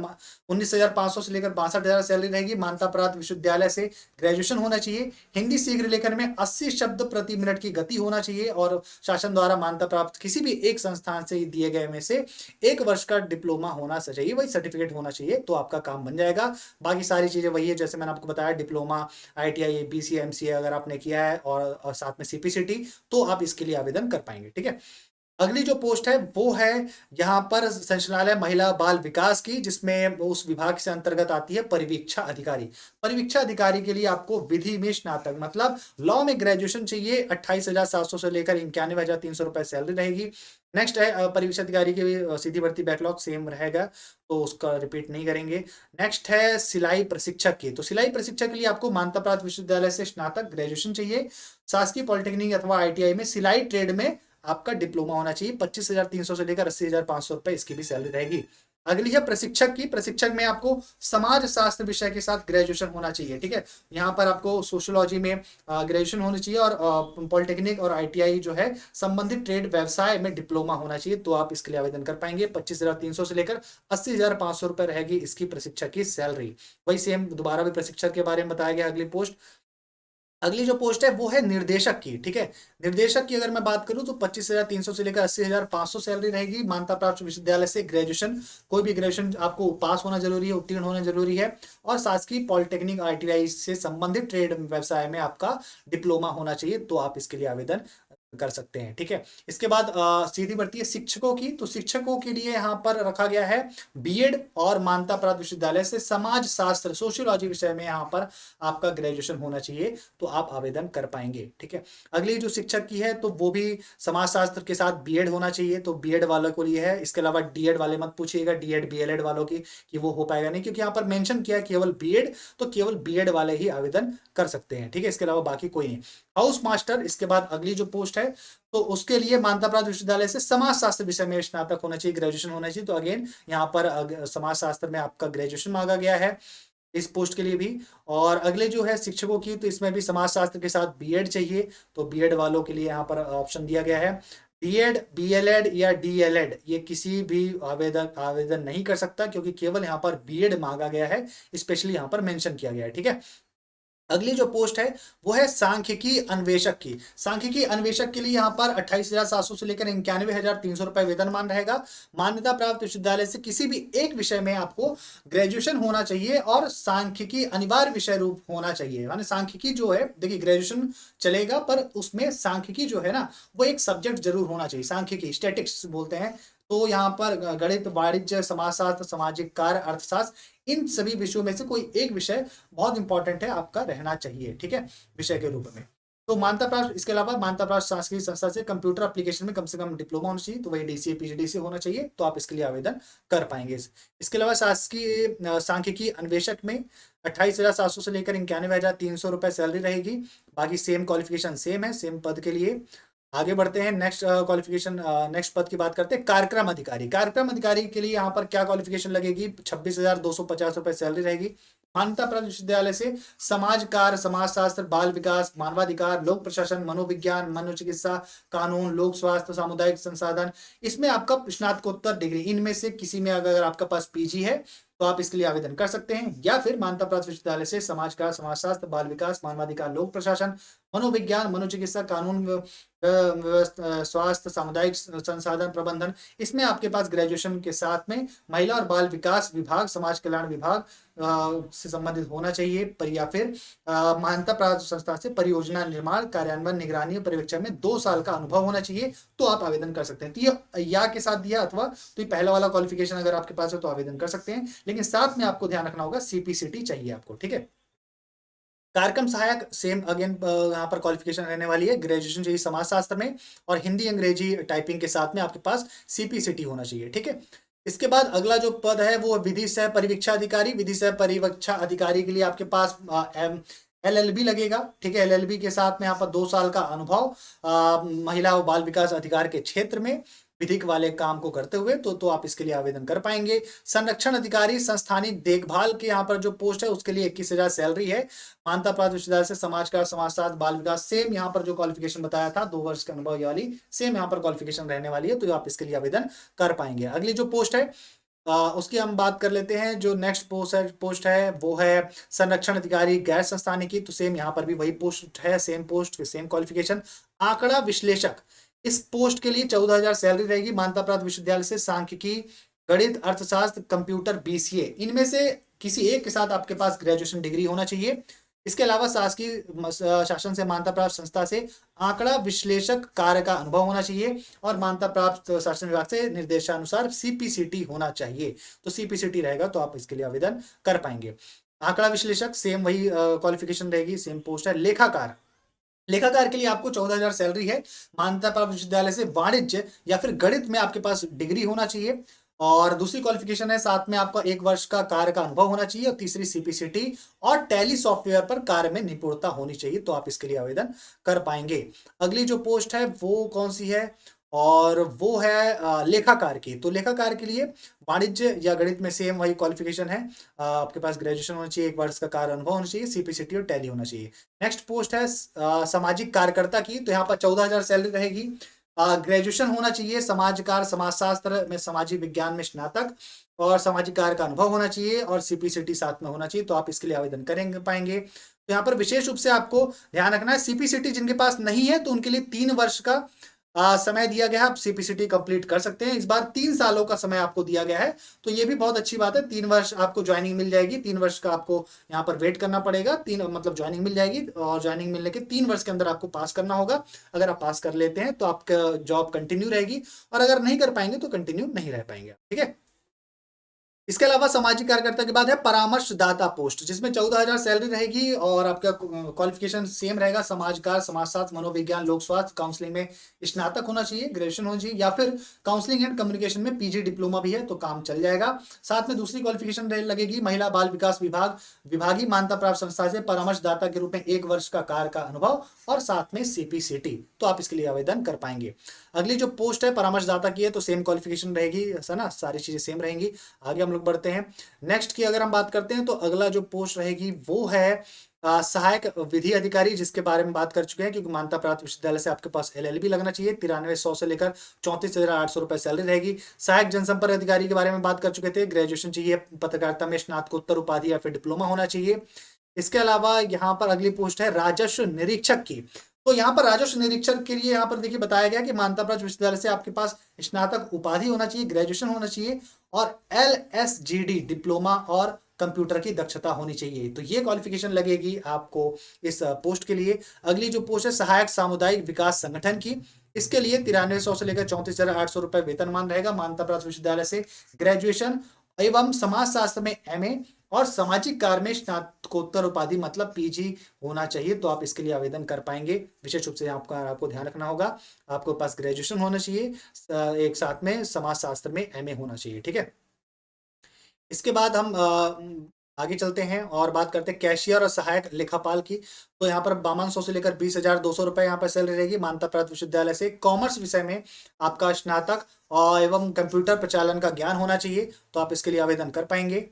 19,500 से लेकर 62,000 सैलरी रहेगी। मान्यता प्राप्त विश्वविद्यालय से ग्रेजुएशन होना चाहिए। हिंदी शीघ्र लेखन में 80 शब्द प्रति मिनट की गति होना चाहिए, और शासन द्वारा मान्यता प्राप्त किसी भी एक संस्थान से दिए गए में से 1 वर्ष का डिप्लोमा होना चाहिए, वही सर्टिफिकेट होना चाहिए, तो आपका काम बन जाएगा। बाकी सारी चीजें वही है जैसे मैंने आपको बताया, डिप्लोमा, आईटीआई, बीसीए, एमसीए अगर आपने किया है और साथ में सीपीसीटी, तो आप इसके लिए आवेदन कर पाएंगे, ठीक है। अगली जो पोस्ट है वो है यहाँ पर संचालनालय महिला बाल विकास की, जिसमें उस विभाग से अंतर्गत आती है परिवीक्षा अधिकारी। परिवीक्षा अधिकारी के लिए आपको विधि में स्नातक मतलब लॉ में ग्रेजुएशन चाहिए। 28,700 से लेकर 91,300 रुपए सैलरी रहेगी। नेक्स्ट है परिवीक्षा अधिकारी की सीधी भर्ती बैकलॉग सेम रहेगा, तो उसका रिपीट नहीं करेंगे। नेक्स्ट है सिलाई प्रशिक्षक की। तो सिलाई प्रशिक्षक के लिए आपको मान्यता प्राप्त विश्वविद्यालय से स्नातक ग्रेजुएशन चाहिए। शासकीय पॉलिटेक्निक अथवा आईटीआई में सिलाई ट्रेड में आपका डिप्लोमा होना चाहिए। 25,300 से लेकर 80,500 रुपए इसकी भी सैलरी रहेगी। अगली है प्रशिक्षक की। प्रशिक्षक में आपको समाज शास्त्र विषय के साथ ग्रेजुएशन होना चाहिए, ठीक है। यहाँ पर आपको सोशियोलॉजी में ग्रेजुएशन होनी चाहिए, और पॉलिटेक्निक और आईटीआई जो है संबंधित ट्रेड व्यवसाय में डिप्लोमा होना चाहिए, तो आप इसके लिए आवेदन कर पाएंगे। 25,300 से लेकर 80,500 रुपए रहेगी इसकी प्रशिक्षक की सैलरी। वही सेम दोबारा भी प्रशिक्षक के बारे में बताया गया। अगली पोस्ट, अगली जो पोस्ट है वो है निर्देशक की, ठीक है। निर्देशक की अगर मैं बात करूं तो 25,300 से लेकर 80,500 सैलरी रहेगी। मान्यता प्राप्त विश्वविद्यालय से ग्रेजुएशन, कोई भी ग्रेजुएशन आपको पास होना जरूरी है, उत्तीर्ण होना जरूरी है, और शासकीय पॉलिटेक्निक आईटीआई से संबंधित ट्रेड व्यवसाय में आपका डिप्लोमा होना चाहिए, तो आप इसके लिए आवेदन कर सकते हैं, ठीक है। इसके बाद सीधी भर्ती है शिक्षकों की। तो शिक्षकों के लिए यहाँ पर रखा गया है बीएड और मान्यता प्राप्त विश्वविद्यालय से समाज शास्त्र सोशियोलॉजी विषय में यहाँ पर आपका ग्रेजुएशन होना चाहिए, तो आप आवेदन कर पाएंगे, ठीक है। अगली जो शिक्षक की है तो वो भी समाज शास्त्र के साथ बीएड होना चाहिए, तो बीएड वालों को लिए है। इसके अलावा डीएड वाले मत पूछिएगा, डीएड बीएलएड वालों की कि वो हो पाएगा नहीं, क्योंकि यहाँ पर मेंशन किया केवल बीएड, तो केवल बीएड वाले ही आवेदन कर सकते हैं, ठीक है। इसके अलावा बाकी कोई नहीं। हाउस मास्टर, इसके बाद अगली जो पोस्ट है तो उसके लिए मान्यता प्राप्त विश्वविद्यालय से समाज शास्त्र विषय में स्नातक होना चाहिए, ग्रेजुएशन होना चाहिए। तो अगेन यहाँ पर समाज शास्त्र में आपका ग्रेजुएशन मांगा गया है इस पोस्ट के लिए भी। और अगले जो है शिक्षकों की, तो इसमें भी समाज शास्त्र के साथ बीएड चाहिए, तो बीएड वालों के लिए यहाँ पर ऑप्शन दिया गया है। बीएड, बीएलएड या डीएलएड ये किसी भी आवेदन नहीं कर सकता, क्योंकि केवल यहाँ पर बीएड मांगा गया है, स्पेशली यहाँ पर मेंशन किया गया है, ठीक है। अगली जो पोस्ट है वो है सांख्यिकी अन्वेषक की। सांख्यिकी अन्वेषक के लिए यहाँ पर 28,700 से लेकर 91,300 रुपए वेतनमान रहेगा। मान्यता प्राप्त विश्वविद्यालय से किसी भी एक विषय में आपको ग्रेजुएशन होना चाहिए और सांख्यिकी अनिवार्य विषय रूप होना चाहिए। माने सांख्यिकी जो है, देखिए ग्रेजुएशन चलेगा पर उसमें सांख्यिकी जो है ना वो एक सब्जेक्ट जरूर होना चाहिए। सांख्यिकी स्टैटिक्स बोलते हैं। तो यहाँ पर गणित, वाणिज्य, समाजशास्त्र, सामाजिक कार्य, अर्थशास्त्र, इन सभी विषयों में से कोई एक विषय बहुत इंपॉर्टेंट है, आपका रहना चाहिए, ठीक है, विषय के रूप में। तो मान्यता प्राप्त, इसके अलावा मान्यता प्राप्त सांस्कृतिक संस्था से कंप्यूटर एप्लीकेशन में कम से कम डिप्लोमा होना चाहिए, तो वही डीसीए पीजीडीसीए होना चाहिए, तो आप इसके लिए आवेदन कर पाएंगे। इसके अलावा शासकीय सांख्यिकी अन्वेषक में 28,700 से लेकर 91,300 रुपए सैलरी रहेगी। बाकी सेम क्वालिफिकेशन सेम है, सेम पद के लिए। आगे बढ़ते हैं, नेक्स्ट क्वालिफिकेशन, नेक्स्ट पद की बात करते हैं, कार्यक्रम अधिकारी। कार्यक्रम अधिकारी के लिए यहाँ पर क्या क्वालिफिकेशन लगेगी? 26,250 रुपए सैलरी रहेगी। मान्यता प्राप्त विश्वविद्यालय से समाज कार्य, समाजशास्त्र, बाल विकास, मानवाधिकार, लोक प्रशासन, मनोविज्ञान, मनोचिकित्सा, कानून, लोक स्वास्थ्य, सामुदायिक संसाधन, इसमें आपका स्नातकोत्तर डिग्री, इनमें से किसी में अगर आपका पास पीजी है तो आप इसके लिए आवेदन कर सकते हैं। या फिर मान्यता प्राप्त विश्वविद्यालय से समाज कार्य, समाजशास्त्र, बाल विकास, मानवाधिकार, लोक प्रशासन, मनोविज्ञान, मनोचिकित्सा, कानून, स्वास्थ्य, सामुदायिक संसाधन प्रबंधन, इसमें आपके पास ग्रेजुएशन के साथ में महिला और बाल विकास विभाग, समाज कल्याण विभाग से संबंधित होना चाहिए। पर या फिर मान्यता प्राप्त संस्था से परियोजना निर्माण, कार्यान्वयन, निगरानी और पर्यवेक्षण में 2 साल का अनुभव होना चाहिए, तो आप आवेदन कर सकते हैं। तो ये या के साथ दिया, अथवा तो ये पहला वाला क्वालिफिकेशन अगर आपके पास है तो आवेदन कर सकते हैं, लेकिन साथ में आपको ध्यान रखना होगा सीपीसीटी चाहिए आपको, ठीक है। कार्यक्रम सहायक सेम अगेन यहाँ पर क्वालिफिकेशन रहने वाली है, ग्रेजुएशन चाहिए समाजशास्त्र में और हिंदी अंग्रेजी टाइपिंग के साथ में आपके पास सीपीसीटी होना चाहिए, ठीक है। इसके बाद अगला जो पद है वो विधि सह परिवीक्षा अधिकारी। विधि सह परिवीक्षा अधिकारी के लिए आपके पास एलएलबी लगेगा, ठीक है। एलएलबी के साथ में यहाँ पर 2 साल का अनुभव महिला और बाल विकास अधिकार के क्षेत्र में विधिक वाले काम को करते हुए, तो आप इसके लिए आवेदन कर पाएंगे। संरक्षण अधिकारी संस्थानिक देखभाल के यहाँ पर जो पोस्ट है उसके लिए 21,000 सैलरी है। मान्यता प्राप्त विश्वविद्यालय से समाज कार्य, समाजशास्त्र, बाल विकास, सेम यहाँ पर जो क्वालिफिकेशन बताया था 2 वर्ष के अनुभव वाली, सेम यहाँ पर क्वालिफिकेशन रहने वाली है, तो आप इसके लिए आवेदन कर पाएंगे। अगली जो पोस्ट है उसकी हम बात कर लेते हैं। जो नेक्स्ट पोस्ट है वो है संरक्षण अधिकारी गैर संस्थानिकी। तो सेम यहाँ पर भी वही पोस्ट है, सेम पोस्ट, सेम क्वालिफिकेशन। आंकड़ा विश्लेषक, इस पोस्ट के लिए 14,000 सैलरी रहेगी। मान्यता प्राप्त विश्वविद्यालय से सांख्यिकी, गणित, अर्थशास्त्र, कंप्यूटर, बीसीए, इनमें से किसी एक के साथ आपके पास ग्रेजुएशन डिग्री होना चाहिए। इसके अलावा शासकीय शासन से मान्यता प्राप्त संस्था से आंकड़ा विश्लेषक कार्य का अनुभव होना चाहिए और मान्यता प्राप्त शासन विभाग से निर्देशानुसार सीपीसीटी होना चाहिए। तो सीपीसीटी रहेगा तो आप इसके लिए आवेदन कर पाएंगे। आंकड़ा विश्लेषक सेम वही क्वालिफिकेशन रहेगी, सेम पोस्ट है। लेखाकार, लेखाकार के लिए आपको 14,000 सैलरी है। मान्यता प्राप्त विश्वविद्यालय से वाणिज्य या फिर गणित में आपके पास डिग्री होना चाहिए और दूसरी क्वालिफिकेशन है साथ में आपका 1 वर्ष का कार्य का अनुभव होना चाहिए और तीसरी सीपीसीटी और टैली सॉफ्टवेयर पर कार्य में निपुणता होनी चाहिए, तो आप इसके लिए आवेदन कर पाएंगे। अगली जो पोस्ट है वो कौन सी है? और वो है लेखाकार की। तो लेखाकार के लिए वाणिज्य या गणित में सेम वही क्वालिफिकेशन है। आपके पास ग्रेजुएशन होना चाहिए, 1 वर्ष का कार्य अनुभव होना चाहिए, सीपीसीटी और टैली होना चाहिए। नेक्स्ट पोस्ट है सामाजिक कार्यकर्ता की। तो यहाँ पर 14,000 सैलरी रहेगी। ग्रेजुएशन होना चाहिए समाज कार्य, समाजशास्त्र में, सामाजिक विज्ञान में स्नातक और सामाजिक कार्य का अनुभव होना चाहिए और सीपीसीटी साथ में होना चाहिए, तो आप इसके लिए आवेदन करेंगे पाएंगे। तो यहाँ पर विशेष रूप से आपको ध्यान रखना है, सीपीसीटी जिनके पास नहीं है तो उनके लिए 3 वर्ष का समय दिया गया है, आप सीपीसीटी कंप्लीट कर सकते हैं। इस बार 3 सालों का समय आपको दिया गया है, तो ये भी बहुत अच्छी बात है। 3 वर्ष आपको ज्वाइनिंग मिल जाएगी, 3 वर्ष का आपको यहाँ पर वेट करना पड़ेगा। 3 मतलब ज्वाइनिंग मिल जाएगी और ज्वाइनिंग मिलने के 3 वर्ष के अंदर आपको पास करना होगा। अगर आप पास कर लेते हैं तो आपका जॉब कंटिन्यू रहेगी और अगर नहीं कर पाएंगे तो कंटिन्यू नहीं रह पाएंगे, ठीक है। इसके अलावा सामाजिक कार्यकर्ता के बाद है परामर्शदाता पोस्ट, जिसमें 14,000 सैलरी रहेगी और आपका क्वालिफिकेशन सेम रहेगा, समाज कार्य, समाजशास्त्र, मनोविज्ञान, लोक स्वास्थ्य, काउंसलिंग में स्नातक होना चाहिए, ग्रेजुएशन होना चाहिए या फिर काउंसलिंग एंड कम्युनिकेशन में पीजी डिप्लोमा भी है तो काम चल जाएगा। साथ में दूसरी क्वालिफिकेशन लगेगी महिला बाल विकास विभाग, विभागीय मान्यता प्राप्त संस्था से परामर्शदाता के रूप में 1 वर्ष का कार्य का अनुभव और साथ में सीपीसीटी, तो आप इसके लिए आवेदन कर पाएंगे। अगली जो पोस्ट है परामर्शदाता की है, तो सेम क्वालिफिकेशन रहेगी, है ना, सारी चीजें सेम रहेंगी। आगे हम लोग बढ़ते हैं। नेक्स्ट की अगर हम बात करते हैं तो अगला जो पोस्ट रहेगी वो है सहायक विधि अधिकारी, जिसके बारे में बात कर चुके हैं क्योंकि मान्यता प्राप्त विश्वविद्यालय से आपके पास एलएलबी लगना चाहिए। 93,100 से लेकर 34,800 रुपए सैलरी रहेगी। सहायक जनसंपर्क अधिकारी के बारे में बात कर चुके थे, ग्रेजुएशन चाहिए, पत्रकारिता में स्नातकोत्तर उपाधि या फिर डिप्लोमा होना चाहिए। इसके अलावा यहाँ पर अगली पोस्ट है राजस्व निरीक्षक की। तो यहाँ पर राजस्व निरीक्षक के लिए यहाँ पर देखिए बताया गया कि मान्यता प्राप्त विश्वविद्यालय से आपके पास स्नातक उपाधि होना चाहिए, ग्रेजुएशन होना चाहिए और LSGD डिप्लोमा और कंप्यूटर की दक्षता होनी चाहिए। तो ये क्वालिफिकेशन लगेगी आपको इस पोस्ट के लिए। अगली जो पोस्ट है सहायक सामुदायिक विकास संगठन की, इसके लिए 9300 से लेकर 34,800 रुपए वेतनमान रहेगा। मान्यता प्राप्त विश्वविद्यालय से ग्रेजुएशन एवं समाज शास्त्र में MA और सामाजिक कार्य में स्नातकोत्तर उपाधि मतलब PG होना चाहिए। तो आप इसके लिए आवेदन कर पाएंगे। विशेष रूप से आपको ध्यान रखना होगा, आपको पास ग्रेजुएशन होना चाहिए, एक साथ में समाज शास्त्र में MA होना चाहिए। ठीक है, इसके बाद हम आगे चलते हैं और बात करते हैं कैशियर और सहायक लेखापाल की। तो यहाँ पर 5200 से लेकर 20,200 रुपए यहाँ पर सैलरी रहेगी। मान्यता प्राप्त विश्वविद्यालय से कॉमर्स विषय में आपका स्नातक और एवं कंप्यूटर प्रचालन का ज्ञान होना चाहिए। तो आप इसके लिए आवेदन कर पाएंगे।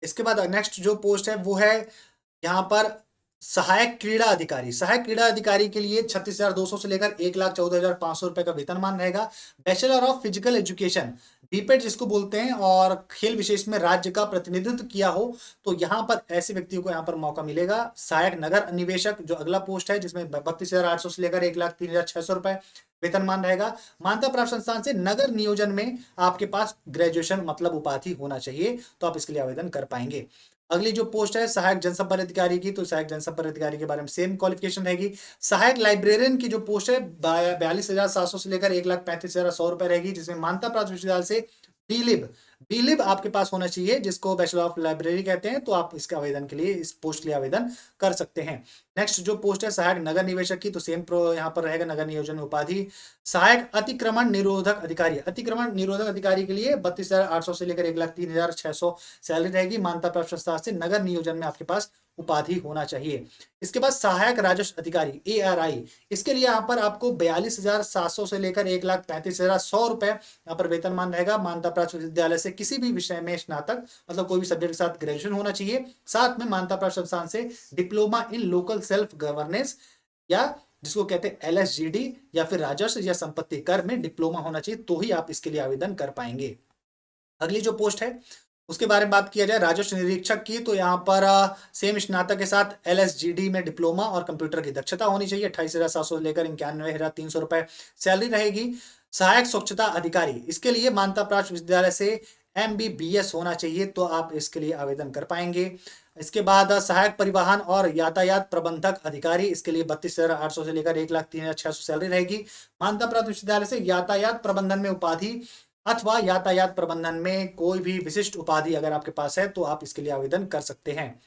इसके बाद नेक्स्ट जो पोस्ट है वो है यहाँ पर सहायक क्रीड़ा अधिकारी। सहायक क्रीड़ा अधिकारी के लिए 36,200 से लेकर 1,14,500 रुपए का वेतनमान रहेगा। Bachelor of physical education BPEd जिसको बोलते हैं और खेल विशेष में राज्य का प्रतिनिधित्व किया हो, तो यहाँ पर ऐसे व्यक्तियों को यहाँ पर मौका मिलेगा। सहायक नगर निवेशक जो अगला पोस्ट है जिसमें 32,800 से लेकर 1,03,600 रुपए वेतनमान रहेगा। मान्यता प्राप्त संस्थान से नगर नियोजन में आपके पास ग्रेजुएशन मतलब उपाधि होना चाहिए। तो आप इसके लिए आवेदन कर पाएंगे। अगली जो पोस्ट है सहायक जनसंपर्क अधिकारी की, तो सहायक जनसंपर्क अधिकारी के बारे में सेम क्वालिफिकेशन रहेगी। सहायक लाइब्रेरियन की जो पोस्ट है 42,700 से लेकर 1,35,100 रुपए रहेगी, जिसमें मान्यता प्राप्त विश्वविद्यालय से बीलिब बीलिब आपके पास होना चाहिए, जिसको बैचलर ऑफ लाइब्रेरी कहते हैं। तो आप इसके आवेदन के लिए, इस पोस्ट के लिए आवेदन कर सकते हैं। नेक्स्ट जो पोस्ट है सहायक नगर निवेशक की, तो सेम प्रो यहाँ पर रहेगा, नगर नियोजन उपाधि। सहायक अतिक्रमण निरोधक अधिकारी, अतिक्रमण निरोधक अधिकारी के लिए 32,800 से लेकर 1,03,600 सैलरी रहेगी। मान्यता प्राप्त संस्था से नगर नियोजन में आपके पास उपाधि होना चाहिए। इसके बाद सहायक राजस्व अधिकारी ARI, इसके लिए यहाँ पर आपको 42,700 से लेकर 1,35,100 रुपए यहाँ पर वेतनमान रहेगा। मान्यता प्राप्त विद्यालय से किसी भी विषय में स्नातक मतलब कोई भी सब्जेक्ट के साथ ग्रेजुएशन होना चाहिए। साथ में मान्यता प्राप्त संस्थान से diploma in local self governance या जिसको कहते हैं LSGD या फिर राजस्व या संपत्ति कर में डिप्लोमा होना चाहिए, तो ही आप इसके लिए आवेदन कर पाएंगे। अगली जो पोस्ट है उसके बारे में बात किया जाए राजस्व निरीक्षक की, तो यहाँ पर सेम स्नातक के साथ LSGD में डिप्लोमा और कंप्यूटर की दक्षता होनी चाहिए। 28,700 से लेकर 91,300 रुपए सैलरी रहेगी। सहायक स्वच्छता अधिकारी, इसके लिए मान्यता प्राप्त विश्वविद्यालय से MBBS होना चाहिए। तो आप इसके लिए आवेदन कर पाएंगे। इसके बाद सहायक परिवहन और यातायात प्रबंधक अधिकारी, इसके लिए 32,800 से लेकर 1,03,600 सैलरी रहेगी। मान्यता प्राप्त विश्वविद्यालय से यातायात प्रबंधन में उपाधि अथवा यातायात प्रबंधन में कोई भी विशिष्ट उपाधि अगर आपके पास है तो आप इसके लिए आवेदन कर सकते हैं।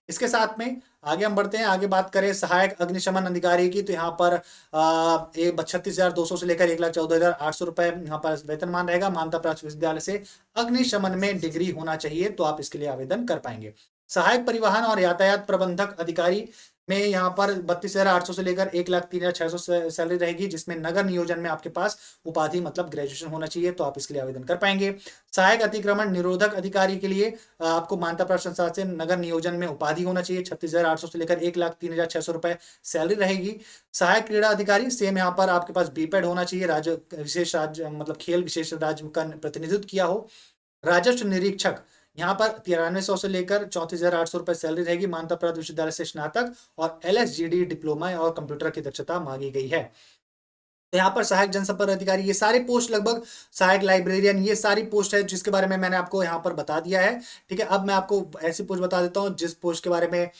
इसके साथ में आगे हम बढ़ते हैं, आगे बात करें सहायक अग्निशमन अधिकारी की, तो यहाँ पर 36,200 से लेकर 1,14,800 रुपए यहाँ पर वेतनमान रहेगा। मान्यता प्राप्त विश्वविद्यालय से अग्निशमन में डिग्री होना चाहिए। तो आप इसके लिए आवेदन कर पाएंगे। सहायक परिवहन और यातायात प्रबंधक अधिकारी में यहाँ पर 32,800 से लेकर 1,03,600 सैलरी रहेगी, जिसमें नगर नियोजन में आपके पास उपाधि मतलब ग्रेजुएशन होना चाहिए। तो आप इसके लिए आवेदन कर पाएंगे। सहायक अतिक्रमण निरोधक अधिकारी के लिए आपको मान्यता प्राप्त संस्था से नगर नियोजन में उपाधि होना चाहिए। 36,800 से लेकर 1,03,600 रुपए सैलरी रहेगी। सहायक क्रीड़ा अधिकारी सेम यहाँ पर आपके पास बीपेड होना चाहिए, राज्य विशेष राज्य मतलब खेल विशेष राज्य का प्रतिनिधित्व किया हो। राजस्व निरीक्षक यहाँ पर 9300 से लेकर 34,800 रुपए सैलरी रहेगी। मान्यता प्राप्त विश्वविद्यालय से स्नातक और LSGD डिप्लोमा और कंप्यूटर की दक्षता मांगी गई है। तो यहाँ पर सहायक जनसंपर्क अधिकारी, ये सारे पोस्ट लगभग, सहायक लाइब्रेरियन, ये सारी पोस्ट है जिसके बारे में मैंने आपको यहाँ पर बता दिया है। ठीक है, अब मैं आपको ऐसी पोस्ट बता देता हूँ जिस पोस्ट के बारे में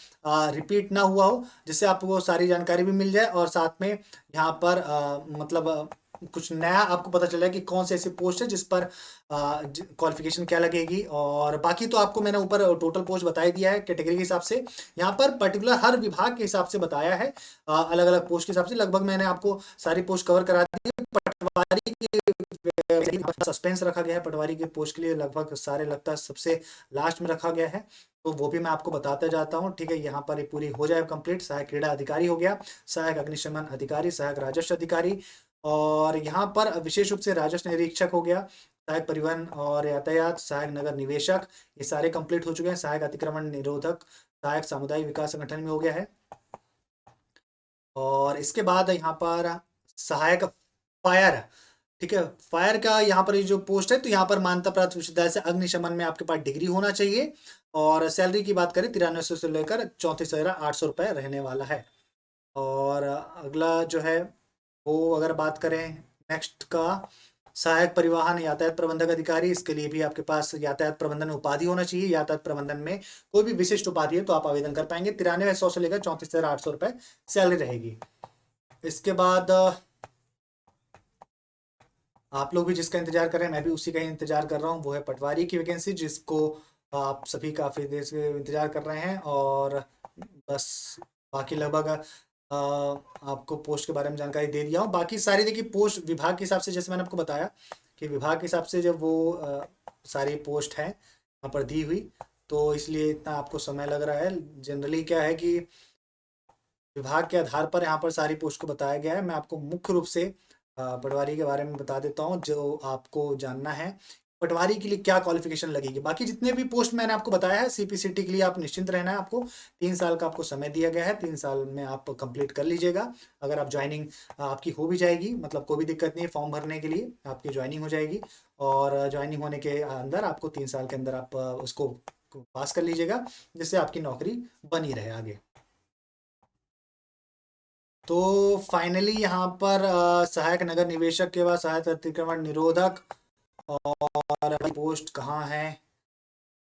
रिपीट ना हुआ हो, जिससे आपको सारी जानकारी भी मिल जाए और साथ में यहाँ पर मतलब कुछ नया आपको पता चला कि कौन से ऐसी पोस्ट है जिस पर क्वालिफिकेशन क्या लगेगी। और बाकी तो आपको मैंने ऊपर टोटल पोस्ट बता ही दिया है कैटेगरी के हिसाब से। यहाँ पर पर्टिकुलर हर विभाग के हिसाब से बताया है, अलग अलग पोस्ट के हिसाब से लगभग मैंने आपको सारी पोस्ट कवर करा दी है। पटवारी के सस्पेंस रखा गया है, पटवारी के पोस्ट के लिए लगभग सारे लगता है सबसे लास्ट में रखा गया है, तो वो भी मैं आपको बताते जाता हूँ। ठीक है, यहाँ पर ये पूरी हो जाए कंप्लीट। सहायक क्रीड़ा अधिकारी हो गया, सहायक अग्निशमन अधिकारी, सहायक राजस्व अधिकारी, और यहाँ पर विशेष रूप से राजस्व निरीक्षक हो गया, सहायक परिवहन और यातायात, सहायक नगर निवेशक, ये सारे कंप्लीट हो चुके हैं। सहायक अतिक्रमण निरोधक, सहायक सामुदायिक विकास संगठन में हो गया है। और इसके बाद यहाँ पर सहायक फायर ठीक है। फायर का यहाँ पर ये जो पोस्ट है, तो यहाँ पर मान्यता प्राप्त विश्वविद्यालय से अग्निशमन में आपके पास डिग्री होना चाहिए। और सैलरी की बात करें 9300 से लेकर 34,800 रुपये रहने वाला है। और अगला जो है वो अगर बात करें नेक्स्ट का, सहायक परिवहन यातायात प्रबंधक अधिकारी, इसके लिए भी आपके पास यातायात प्रबंधन में उपाधि होना चाहिए। यातायात प्रबंधन में कोई भी विशिष्ट उपाधि है तो आप आवेदन कर पाएंगे। 9300 से लेकर 34,800 रुपये सैलरी रहेगी। इसके बाद आप लोग भी जिसका इंतजार कर रहे हैं, मैं भी उसी का ही इंतजार कर रहा हूँ, वो है पटवारी की वैकेंसी, जिसको आप सभी काफ़ी देर से इंतजार कर रहे हैं। और बस बाकी लगभग आपको पोस्ट के बारे में जानकारी दे दिया हूँ। बाकी सारी देखिए पोस्ट विभाग के हिसाब से, जैसे मैंने आपको बताया कि विभाग के हिसाब से जब वो सारी पोस्ट है यहाँ पर दी हुई, तो इसलिए इतना आपको समय लग रहा है। जनरली क्या है कि विभाग के आधार पर यहाँ पर सारी पोस्ट को बताया गया है। मैं आपको मुख्य रूप से पटवारी के बारे में बता देता हूँ जो आपको जानना है। पटवारी के लिए क्या क्वालिफिकेशन लगेगी, बाकी जितने भी पोस्ट मैंने आपको बताया है सीपीसीटी के लिए आप निश्चिंत रहना है। आपको 3 साल का आपको समय दिया गया है, 3 साल में आप कंप्लीट कर लीजिएगा। अगर आप ज्वाइनिंग आपकी हो भी जाएगी, मतलब कोई भी दिक्कत नहीं है, फॉर्म भरने के लिए आपकी ज्वाइनिंग हो जाएगी। और ज्वाइनिंग होने के अंदर आपको 3 साल के अंदर आप उसको पास कर लीजिएगा, जिससे आपकी नौकरी बनी रहे आगे। तो फाइनली यहाँ पर सहायक नगर निवेशक के बाद सहायक अतिक्रमण निरोधक और अभी पोस्ट कहाँ है,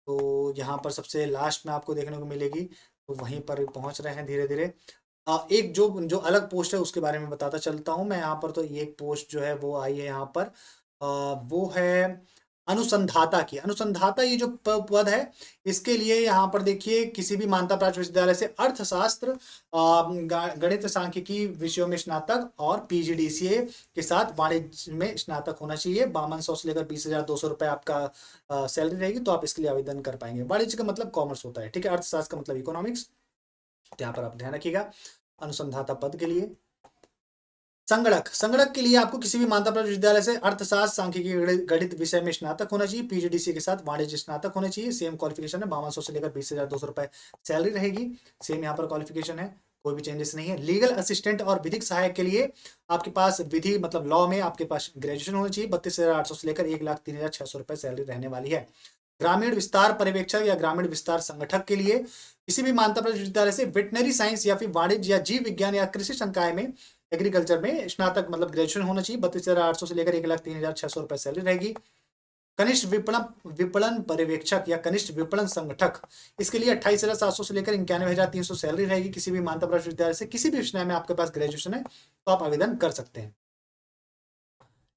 तो यहाँ पर सबसे लास्ट में आपको देखने को मिलेगी, तो वहीं पर पहुँच रहे हैं धीरे धीरे। एक जो जो अलग पोस्ट है उसके बारे में बताता चलता हूँ मैं यहाँ पर। तो एक पोस्ट जो है वो आई है यहाँ पर, वो है अनुसंधाता की। अनुसंधाता ये जो पद है, इसके लिए यहाँ पर देखिए किसी भी मान्यता प्राप्त विश्वविद्यालय से अर्थशास्त्र, गणित सांख्यिकी विषयों में स्नातक और पीजीडीसीए के साथ वाणिज्य में स्नातक होना चाहिए। 5200 से लेकर 20,200 रुपये आपका सैलरी रहेगी, तो आप इसके लिए आवेदन कर पाएंगे। वाणिज्य का मतलब कॉमर्स होता है, ठीक है। अर्थशास्त्र का मतलब इकोनॉमिक्स, तो यहाँ पर आप ध्यान रखिएगा अनुसंधाता पद के लिए। संगणक, संगणक के लिए आपको किसी भी मान्यता प्राप्त विश्वविद्यालय से अर्थशास्त्र सांख्यिकी गणित विषय में स्नातक होना चाहिए। पीजीडीसी के साथ वाणिज्य स्नातक होना चाहिए। सेम क्वालिफिकेशन है, 5200 से लेकर 20,200 रुपए सैलरी रहेगी। सेम यहाँ पर क्वालिफिकेशन है, कोई भी चेंजेस नहीं है। लीगल असिस्टेंट और विधिक सहायक के लिए आपके पास विधि मतलब लॉ में आपके पास ग्रेजुएशन होना चाहिए। 32,800 से लेकर 1,03,600 रुपए सैलरी रहने वाली है। ग्रामीण विस्तार पर्यवेक्षक या ग्रामीण विस्तार संगठक के लिए किसी भी मान्यता प्राप्त विश्वविद्यालय से वेटनरी साइंस या फिर वाणिज्य या जीव विज्ञान या कृषि संकाय में एग्रीकल्चर में स्नातक मतलब ग्रेजुएशन होना चाहिए। 32,800 से लेकर 1,03,600 रुपए सैलरी रहेगी। कनिष्ठ विपणन विपणन पर्यवेक्षक या कनिष्ठ विपणन संगठक, इसके लिए 28,700 से लेकर 91,300 सैलरी रहेगी। किसी भी मान्यता प्राप्त विश्वविद्यालय से किसी भी विषय में आपके पास ग्रेजुएशन है तो आप आवेदन कर सकते हैं।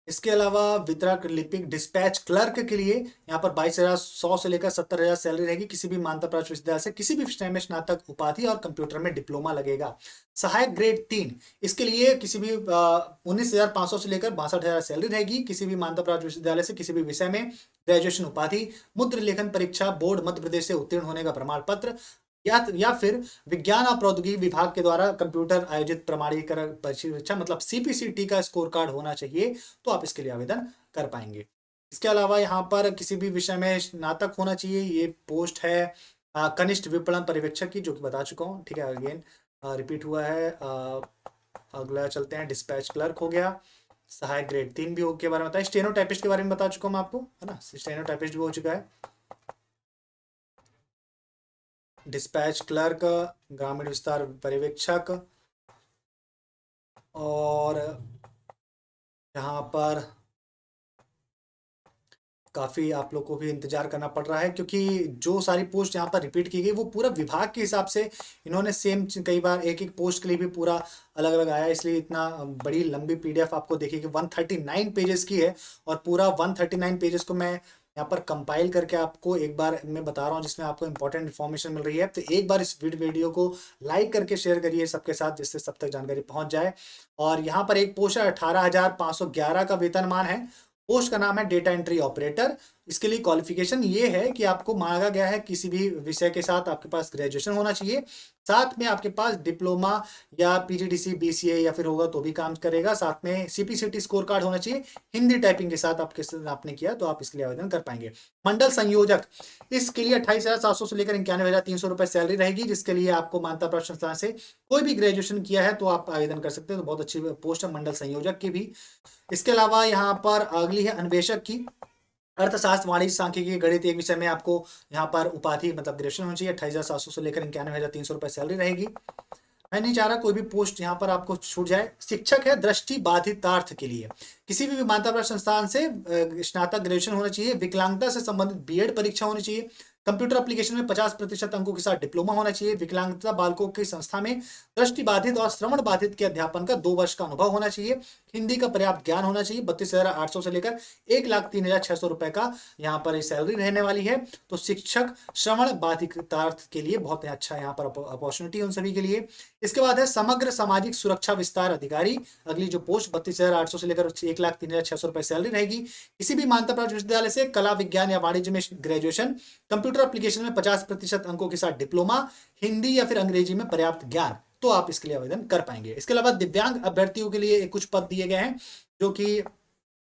इसके अलावा वितरक लिपिक डिस्पैच क्लर्क के लिए यहाँ पर 22,100 से लेकर 70,000 सैलरी रहेगी। किसी भी मान्यता प्राप्त विश्वविद्यालय से किसी भी विषय में स्नातक उपाधि और कंप्यूटर में डिप्लोमा लगेगा। सहायक ग्रेड 3, इसके लिए किसी भी 19,500 से लेकर 62,000 सैलरी रहेगी। किसी भी मान्यता प्राप्त विश्वविद्यालय से किसी भी विषय में ग्रेजुएशन उपाधि, मुद्र लेखन परीक्षा बोर्ड मध्य प्रदेश से उत्तीर्ण होने का प्रमाण पत्र, या फिर विज्ञान और प्रौद्योगिकी विभाग के द्वारा कंप्यूटर आयोजित प्रमाणीकरण परीक्षा मतलब सीपीसीटी का स्कोर कार्ड होना चाहिए, तो आप इसके लिए आवेदन कर पाएंगे। इसके अलावा यहाँ पर किसी भी विषय में स्नातक होना चाहिए। ये पोस्ट है कनिष्ठ विपणन पर्यवेक्षक की, जो कि बता चुका हूँ, ठीक है। अगेन रिपीट हुआ है। अगला चलते हैं, डिस्पैच क्लर्क हो गया। सहायक ग्रेड 3 भी हो के बारे में बताया। स्टेनो टाइपिस्ट के बारे में बता चुका हूँ मैं आपको, है ना। स्टेनो टाइपिस्ट भी हो चुका है। डिस्पैच क्लर्क, ग्रामीण विस्तार पर्यवेक्षक, और यहाँ पर काफ़ी आप लोग को भी इंतजार करना पड़ रहा है, क्योंकि जो सारी पोस्ट यहाँ पर रिपीट की गई वो पूरा विभाग के हिसाब से इन्होंने सेम कई बार एक एक पोस्ट के लिए भी पूरा अलग अलग आया, इसलिए इतना बड़ी लंबी पीडीएफ आपको देखिए 139 पेजेस की है। और पूरा 139 पेजेस को मैं यहाँ पर कंपाइल करके आपको एक बार मैं बता रहा हूँ, जिसमें आपको इंपॉर्टेंट इन्फॉर्मेशन मिल रही है। तो एक बार इस वीडियो को लाइक करके शेयर करिए सबके साथ, जिससे सब तक जानकारी पहुँच जाए। और यहाँ पर एक पोस्ट है 18,511 का वेतनमान है। पोस्ट का नाम है डेटा एंट्री ऑपरेटर। इसके लिए क्वालिफिकेशन ये है कि आपको मांगा गया है किसी भी विषय के साथ आपके पास ग्रेजुएशन होना चाहिए, साथ में आपके पास डिप्लोमा या पीजीडीसी बीसीए या फिर होगा तो भी काम करेगा, साथ में सीपीसीटी स्कोर कार्ड होना चाहिए, हिंदी टाइपिंग के साथ आपने किया तो आप इसके लिए आवेदन कर पाएंगे। मंडल संयोजक, इसके लिए 28,700 से लेकर 91,300 रुपए सैलरी रहेगी, जिसके लिए आपको मान्यता प्राप्त संस्थान से कोई भी ग्रेजुएशन किया है तो आप आवेदन कर सकते हैं। तो बहुत अच्छी पोस्ट है मंडल संयोजक की भी। इसके अलावा यहाँ पर अगली है अन्वेषक की। अर्थशास्त्र, वाणिज्य, सांख्यिकी, गणित एक विषय में आपको यहाँ पर उपाधि मतलब ग्रेजुएशन होनी चाहिए। 28,700 से लेकर 91,300 रुपए सैलरी रहेगी। मैं नहीं चाह रहा कोई भी पोस्ट यहाँ पर आपको छूट जाए। शिक्षक है दृष्टि बाधितार्थ के लिए, किसी भी मान्यता प्राप्त संस्थान से स्नातक ग्रेजुएशन होना चाहिए, विकलांगता से संबंधित बीएड परीक्षा होनी चाहिए, कंप्यूटर एप्लीकेशन में 50% अंकों के साथ डिप्लोमा होना चाहिए, विकलांगता बालकों की संस्था में दृष्टि बाधित और श्रवण बाधित के अध्यापन का 2 वर्ष का अनुभव होना चाहिए, हिंदी का पर्याप्त ज्ञान होना चाहिए। 32,800 से लेकर 1,03,600 रुपए का यहाँ पर सैलरी रहने वाली है। तो शिक्षक श्रवण बाधितार्थ के लिए बहुत अच्छा यहाँ पर अपॉर्चुनिटी है उन सभी के लिए। इसके बाद है समग्र सामाजिक सुरक्षा विस्तार अधिकारी, अगली जो पोस्ट 32,800 से लेकर 1,03,600 रुपए सैलरी रहेगी। किसी भी मान्यता प्राप्त विश्वविद्यालय से कला, विज्ञान या वाणिज्य में ग्रेजुएशन, कंप्यूटर एप्लीकेशन में 50% अंकों के साथ डिप्लोमा, हिंदी या फिर अंग्रेजी में पर्याप्त ज्ञान, तो आप इसके लिए आवेदन कर पाएंगे। इसके अलावा दिव्यांग अभ्यर्थियों के लिए कुछ पद दिए गए हैं जो कि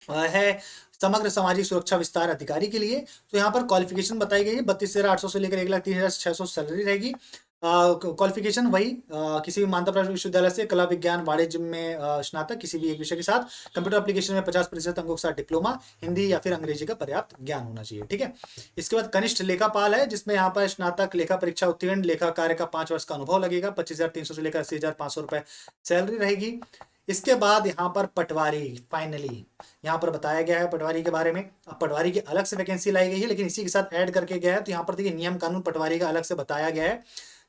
है समग्र सामाजिक सुरक्षा विस्तार अधिकारी के लिए। तो यहाँ पर क्वालिफिकेशन बताई गई है, 32,800 से लेकर 1,03,600 सैलरी रहेगी। क्वालिफिकेशन वही किसी भी मान्यता प्राप्त विश्वविद्यालय से कला, विज्ञान, वाणिज्य में स्नातक किसी भी एक विषय के साथ, कंप्यूटर एप्लीकेशन में 50% अंकों के साथ डिप्लोमा, हिंदी या फिर अंग्रेजी का पर्याप्त ज्ञान होना चाहिए। ठीक है। इसके बाद कनिष्ठ लेखापाल है, जिसमें यहाँ पर स्नातक लेखा परीक्षा उत्तीर्ण, लेखा कार्य का 5 वर्ष का अनुभव लगेगा। 25,300 से लेकर 80,500 रुपए सैलरी रहेगी। इसके बाद यहाँ पर पटवारी, फाइनली यहाँ पर बताया गया है पटवारी के बारे में। अब पटवारी की अलग से वैकेंसी लाई गई है, लेकिन इसी के साथ ऐड करके गया है। तो यहाँ पर देखिए नियम कानून पटवारी का अलग से बताया गया है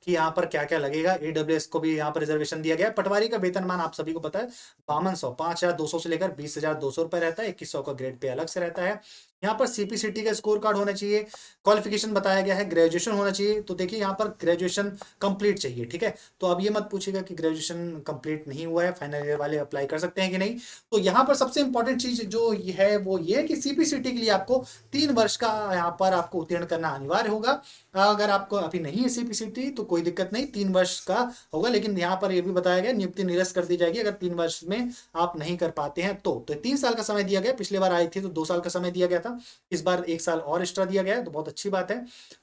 कि यहाँ पर क्या क्या लगेगा। ईडब्ल्यूएस को भी यहाँ पर रिजर्वेशन दिया गया है। पटवारी का वेतनमान आप सभी को पता है 5200, 5,200 से लेकर 20,200 रुपए रहता है। 2100 का ग्रेड पे अलग से रहता है। यहाँ पर सीपीसीटी का स्कोर कार्ड होना चाहिए। क्वालिफिकेशन बताया गया है, ग्रेजुएशन होना चाहिए। तो देखिए यहाँ पर ग्रेजुएशन कंप्लीट चाहिए। ठीक है। तो अब ये मत पूछेगा कि ग्रेजुएशन कंप्लीट नहीं हुआ है, फाइनल ईयर वाले अप्लाई कर सकते हैं कि नहीं। तो यहाँ पर सबसे इंपॉर्टेंट चीज जो है वो ये है कि सीपीसीटी के लिए आपको 3 वर्ष का यहाँ पर आपको उत्तीर्ण करना अनिवार्य होगा। अगर आपको अभी नहीं है सीपीसीटी तो कोई दिक्कत नहीं, 3 वर्ष का होगा। लेकिन यहाँ पर ये भी बताया गया नियुक्ति निरस्त कर दी जाएगी अगर 3 वर्ष में आप नहीं कर पाते हैं तो 3 साल का समय दिया गया। पिछली बार आई थी तो 2 साल का समय दिया गया था, इस बार 1 साल और एक्स्ट्रा दिया गया है, तो बहुत अच्छी बात है।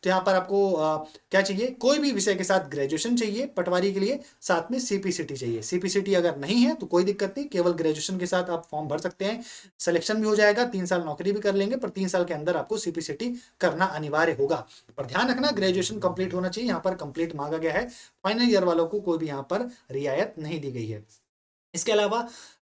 तो यहाँ पर आपको क्या चाहिए, कोई भी विषय के साथ ग्रेजुएशन चाहिए पटवारी के लिए, साथ में सीपीसीटी चाहिए। सीपीसीटी अगर नहीं है तो कोई दिक्कत नहीं, केवल ग्रेजुएशन के साथ आप फॉर्म भर सकते हैं, सिलेक्शन भी हो जाएगा, 3 साल नौकरी भी कर लेंगे, पर 3 साल के अंदर आपको सीपीसीटी करना अनिवार्य होगा। पर ध्यान रखना ग्रेजुएशन कंप्लीट होना चाहिए, यहाँ पर कंप्लीट मांगा गया है। फाइनल ईयर वालों को कोई भी यहाँ पर रियायत नहीं दी गई है। इसके अलावा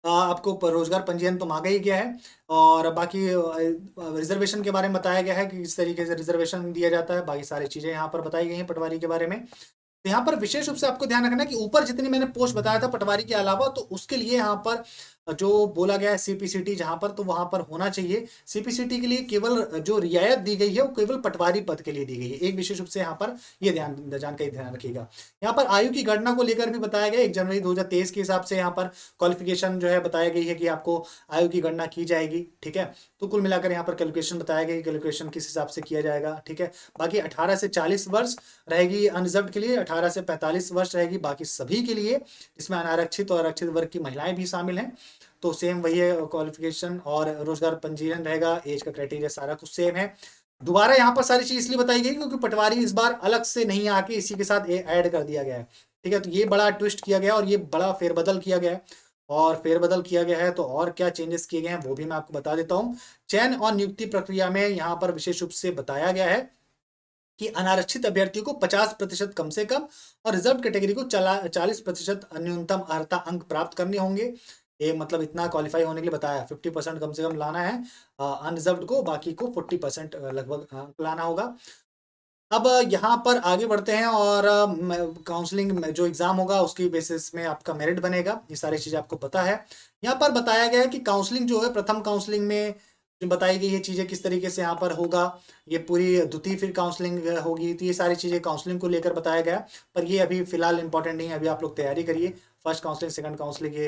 आपको रोजगार पंजीयन तो मांगा ही गया है, और बाकी रिजर्वेशन के बारे में बताया गया है कि किस तरीके से रिजर्वेशन दिया जाता है। बाकी सारी चीजें यहाँ पर बताई गई हैं पटवारी के बारे में। तो यहाँ पर विशेष रूप से आपको ध्यान रखना है कि ऊपर जितनी मैंने पोस्ट बताया था पटवारी के अलावा, तो उसके लिए यहाँ पर जो बोला गया है सीपीसीटी जहां पर, तो वहां पर होना चाहिए। सीपीसीटी के लिए केवल जो रियायत दी गई है वो केवल पटवारी पद के लिए दी गई है। एक विशेष रूप से यहाँ पर ये जानकारी ध्यान रखिएगा। यहाँ पर आयु की गणना को लेकर भी बताया गया 1 जनवरी 2023 के हिसाब से यहाँ पर क्वालिफिकेशन जो है बताया गई है कि आपको आयु की गणना की जाएगी। ठीक है। तो कुल मिलाकर यहाँ पर कैलकुलेशन बताया गया, कैलकुलेशन किस हिसाब से किया जाएगा। ठीक है। बाकी 18 से 40 वर्ष रहेगी अनरिजर्व्ड के लिए, 18 से 45 वर्ष रहेगी बाकी सभी के लिए, जिसमें अनारक्षित और आरक्षित वर्ग की महिलाएं भी शामिल हैं। तो सेम वही है क्वालिफिकेशन, और रोजगार पंजीयन रहेगा, एज का क्राइटेरिया सारा कुछ सेम है। दोबारा यहाँ पर सारी चीज इसलिए बताई गई क्योंकि पटवारी इस बार अलग से नहीं आके इसी के साथ ऐड कर दिया गया है। ठीक है। तो ये बड़ा ट्विस्ट किया गया और ये बड़ा फेरबदल किया गया है, और फेरबदल किया गया है तो और क्या चेंजेस किए गए हैं वो भी मैं आपको बता देता हूँ। चयन और नियुक्ति प्रक्रिया में यहाँ पर विशेष रूप से बताया गया है कि अनारक्षित अभ्यर्थियों को 50% कम से कम और रिजर्व कैटेगरी को 40% न्यूनतम अर्हता अंक प्राप्त करने होंगे। ये मतलब इतना क्वालिफाई होने के लिए बताया, 50% कम से कम लाना है अनरिजर्व्ड को, बाकी को 40% लगभग अंक लाना होगा। अब यहाँ पर आगे बढ़ते हैं, और काउंसलिंग जो एग्जाम होगा उसकी बेसिस में आपका मेरिट बनेगा। ये सारी चीजें आपको पता है। यहाँ पर बताया गया है कि काउंसलिंग जो है प्रथम काउंसलिंग में जो बताई गई है चीजें किस तरीके से यहाँ पर होगा, ये पूरी द्वितीय फिर काउंसलिंग होगी। तो ये सारी चीजें काउंसलिंग को लेकर बताया गया, पर ये अभी फिलहाल इंपॉर्टेंट नहीं है, अभी आप लोग तैयारी करिए। फर्स्ट काउंसलिंग, सेकंड काउंसलिंग, ये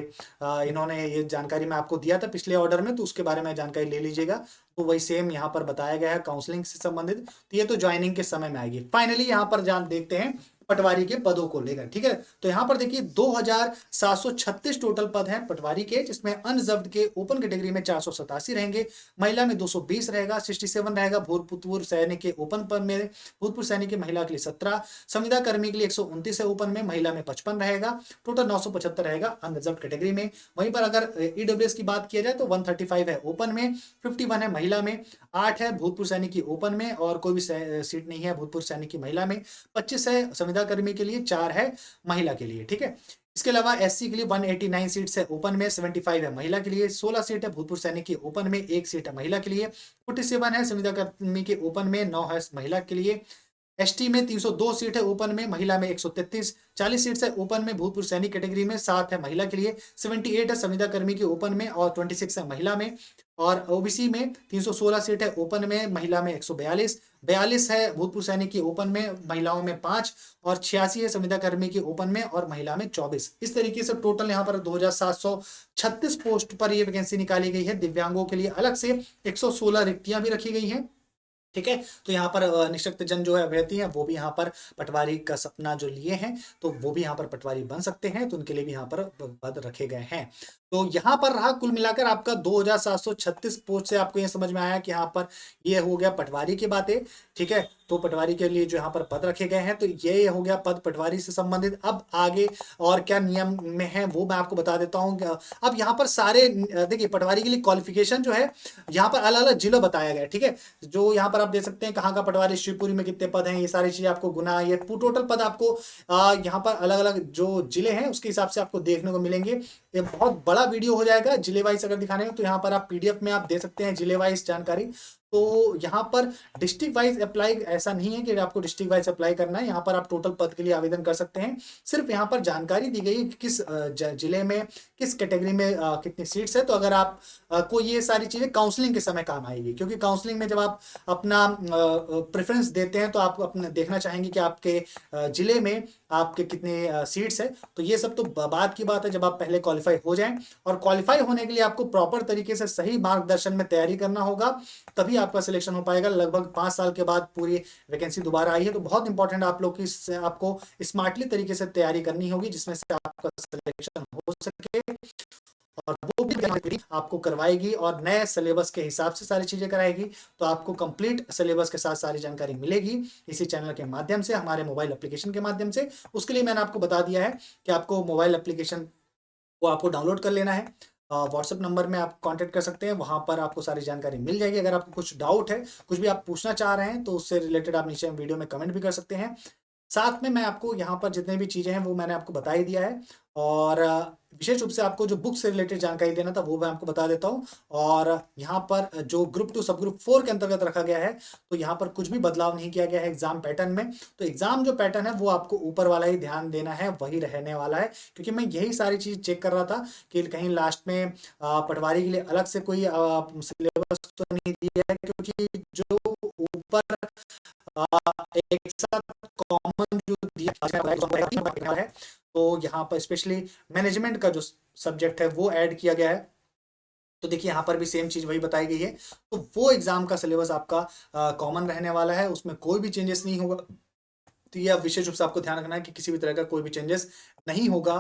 इन्होंने ये जानकारी मैं आपको दिया था पिछले ऑर्डर में, तो उसके बारे में जानकारी ले लीजिएगा। तो वही सेम यहाँ पर बताया गया है काउंसलिंग से संबंधित। तो ये तो ज्वाइनिंग के समय में आएगी। फाइनली यहाँ पर जान देखते हैं पटवारी के पदों को लेकर, ठीक है। तो यहाँ पर देखिए 2736 टोटल पद हैं पटवारी के, जिसमें अनरिजर्व्ड के ओपन कैटेगरी में 487 रहेंगे, महिला में 220 रहेगा, 67 रहेगा भूतपूर्व सैनिक के ओपन पद में, भूतपूर्व सैनिक की महिला के लिए 17, संविदा कर्मी के लिए 129 है ओपन में, महिला में 55 रहेगा, टोटल 975 रहेगा अनरिजर्व्ड कैटेगरी में। वहीं पर अगर ईडब्ल्यूएस की बात किया जाए तो 135 है ओपन में, 51 है महिला में, 8 है भूतपूर्व सैनिक की ओपन में और कोई भी सीट नहीं है भूतपूर्व सैनिक की महिला में, 25 है संविदा कर्मी के लिए, 4 है महिला के लिए, ठीक है। इसके अलावा एससी के लिए 189 सीट्स है ओपन में, 75 है महिला के लिए, 16 सीट है भूतपूर्व सैनिक की ओपन में, 1 सीट है महिला के लिए, 47 है संविदा कर्मी के ओपन में, 9 है महिला के लिए। एसटी में 302 सीट है ओपन में, महिला में 133, 40 सीट्स है ओपन में भूतपूर्व सैनिक कैटेगरी में, 7 है महिला के लिए, 78 है संविदा कर्मी के ओपन में और 26 है महिला में। और ओबीसी में 316 सीट है ओपन में, महिला में 142, 42 है भूतपूर्व सैनिक की ओपन में, महिलाओं में 5 और 86 है संविदा कर्मी की ओपन में और महिला में 24। इस तरीके से टोटल यहाँ पर 2736 पोस्ट पर ये वैकेंसी निकाली गई है। दिव्यांगों के लिए अलग से 116 रिक्तियां भी रखी गई हैं, ठीक है। तो यहाँ पर निःशक्त जन जो है अभ्यर्थी हैं वो भी यहाँ पर पटवारी का सपना जो लिए हैं तो वो भी यहाँ पर पटवारी बन सकते हैं, तो उनके लिए भी यहाँ पर पद रखे गए हैं। तो यहाँ पर रहा कुल मिलाकर आपका 2736 पोस्ट से आपको ये समझ में आया कि यहाँ पर ये हो गया पटवारी की बातें, ठीक है। तो पटवारी के लिए जो यहाँ पर पद रखे गए हैं तो ये हो गया पद पटवारी से संबंधित। अब आगे और क्या नियम में है वो मैं आपको बता देता हूँ। अब यहाँ पर सारे देखिए पटवारी के लिए क्वालिफिकेशन जो है यहाँ पर अलग अलग जिला बताया गया है, ठीक है। जो यहाँ पर आप देख सकते हैं कहाँ का पटवारी, शिवपुरी में कितने पद हैं, ये सारी चीजें आपको गुना, ये टोटल पद आपको यहाँ पर अलग अलग जो जिले हैं उसके हिसाब से आपको देखने को मिलेंगे। ये बहुत बड़ा वीडियो हो जाएगा जिले वाइज अगर दिखाने में, तो यहाँ पर आप पीडीएफ में आप दे सकते हैं जिले वाइज जानकारी। तो यहाँ पर डिस्ट्रिक्ट वाइज अप्लाई ऐसा नहीं है कि आपको डिस्ट्रिक्ट वाइज अप्लाई करना है, यहाँ पर आप टोटल पद के लिए आवेदन कर सकते हैं। सिर्फ यहाँ पर जानकारी दी गई है कि किस जिले में किस कैटेगरी में कितनी सीट्स है। तो अगर आप को ये सारी चीजें काउंसलिंग के समय काम आएगी, क्योंकि काउंसलिंग में जब आप अपना प्रेफरेंस देते हैं तो आप अपने देखना चाहेंगे कि आपके जिले में आपके कितने सीट्स है। तो ये सब तो बात की बात है जब आप पहले क्वालिफाई हो जाएं, और क्वालिफाई होने के लिए आपको प्रॉपर तरीके से सही मार्गदर्शन में तैयारी करना होगा, तभी आपका सिलेक्शन हो पाएगा। लगभग 5 साल के बाद पूरी वैकेंसी दोबारा आई है, तो बहुत इंपॉर्टेंट आप लोग की आपको स्मार्टली तरीके से तैयारी करनी होगी जिसमें से आपका सिलेक्शन हो सके, और वो भी आपको करवाएगी और नए सिलेबस के हिसाब से सारी चीजें कराएगी। तो आपको कंप्लीट सिलेबस के साथ सारी जानकारी मिलेगी इसी चैनल के माध्यम से, हमारे मोबाइल एप्लीकेशन के माध्यम से। उसके लिए मैंने आपको बता दिया है कि आपको मोबाइल एप्लीकेशन को आपको डाउनलोड कर लेना है। व्हाट्सएप नंबर में आप कांटेक्ट कर सकते हैं, वहां पर आपको सारी जानकारी मिल जाएगी। अगर आपको कुछ डाउट है, कुछ भी आप पूछना चाह रहे हैं, तो उससे रिलेटेड आप नीचे वीडियो में कमेंट भी कर सकते हैं। साथ में मैं आपको यहाँ पर जितने भी चीजें हैं वो मैंने आपको बता ही दिया है, और विशेष रूप से आपको जो बुक से रिलेटेड जानकारी देना था वो मैं आपको बता देता हूँ। और यहाँ पर जो ग्रुप 2 सब ग्रुप 4 के अंतर्गत रखा गया है, तो यहाँ पर कुछ भी बदलाव नहीं किया गया है एग्जाम पैटर्न में। तो एग्जाम जो पैटर्न है वो आपको ऊपर वाला ही ध्यान देना है, वही रहने वाला है। क्योंकि मैं यही सारी चीज चेक कर रहा था कि कहीं लास्ट में पटवारी के लिए अलग से कोई सिलेबस तो नहीं दिया है, क्योंकि जो ऊपर एक साथ कॉमन जो दिया है, तो यहाँ पर स्पेशली मैनेजमेंट का जो सब्जेक्ट है वो ऐड किया गया है। तो देखिए यहाँ पर भी सेम चीज वही बताई गई है। तो वो एग्जाम का सिलेबस आपका कॉमन रहने वाला है, उसमें कोई भी चेंजेस नहीं होगा। तो ये विशेष रूप से आपको ध्यान रखना है कि किसी भी तरह का कोई भी चेंजेस नहीं होगा।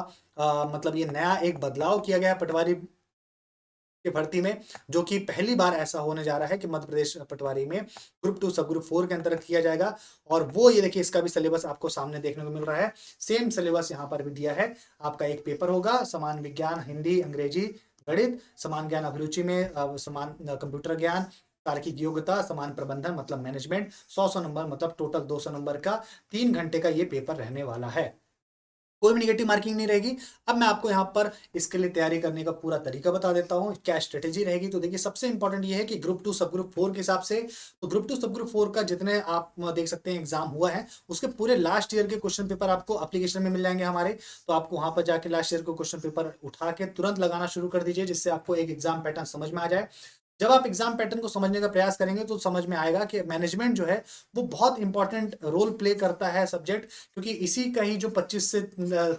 मतलब ये नया एक बदलाव किया गया है पटवारी की भर्ती में, जो कि पहली बार ऐसा होने जा रहा है कि मध्य प्रदेश पटवारी में ग्रुप 2 सब ग्रुप 4 के अंतर्गत किया जाएगा। और वो ये देखिए इसका भी सिलेबस आपको सामने देखने को मिल रहा है। सेम सिलेबस यहाँ पर भी दिया है। आपका एक पेपर होगा, समान विज्ञान हिंदी अंग्रेजी गणित, समान ज्ञान अभिरुचि में समान कंप्यूटर ज्ञान, तार्किक योग्यता, समान प्रबंधन मतलब मैनेजमेंट, 100 नंबर मतलब टोटल 200 नंबर का 3 घंटे का ये पेपर रहने वाला है। कोई भी निगेटिव मार्किंग नहीं रहेगी। अब मैं आपको यहाँ पर इसके लिए तैयारी करने का पूरा तरीका बता देता हूँ, क्या स्ट्रेटेजी रहेगी। तो देखिए सबसे इंपॉर्टेंट ये है कि ग्रुप 2 सब ग्रुप 4 के हिसाब से, तो ग्रुप 2 सब ग्रुप 4 का जितने आप देख सकते हैं एग्जाम हुआ है, उसके पूरे लास्ट ईयर के क्वेश्चन पेपर आपको एप्लीकेशन में मिल जाएंगे हमारे। तो आपको वहां पर जाके लास्ट ईयर को क्वेश्चन पेपर उठा के तुरंत लगाना शुरू कर दीजिए, जिससे आपको एक एग्जाम पैटर्न समझ में आ जाए। जब आप एग्जाम पैटर्न को समझने का प्रयास करेंगे तो समझ में आएगा कि मैनेजमेंट जो है वो बहुत इंपॉर्टेंट रोल प्ले करता है सब्जेक्ट, क्योंकि इसी का ही जो 25 से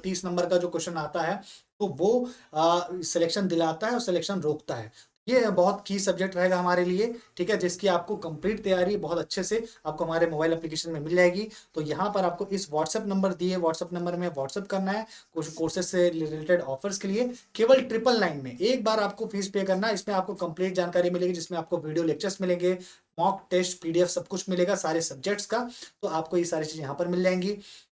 30 नंबर का जो क्वेश्चन आता है तो वो सिलेक्शन दिलाता है और सिलेक्शन रोकता है। ये बहुत की सब्जेक्ट रहेगा हमारे लिए, ठीक है, जिसकी आपको कंप्लीट तैयारी बहुत अच्छे से आपको हमारे मोबाइल एप्लीकेशन में मिल जाएगी। तो यहाँ पर आपको इस व्हाट्सएप नंबर दिए व्हाट्सएप नंबर में व्हाट्सएप करना है कुछ कोर्सेज से रिलेटेड ऑफर्स के लिए। केवल 999 में एक बार आपको फीस पे करना है। इसमें आपको कंप्लीट जानकारी मिलेगी, जिसमें आपको वीडियो लेक्चर्स मिलेंगे, मॉक टेस्ट पीडीएफ सब कुछ मिलेगा सारे सब्जेक्ट्स का। तो आपको ये सारी चीजें यहाँ पर मिल जाएंगी।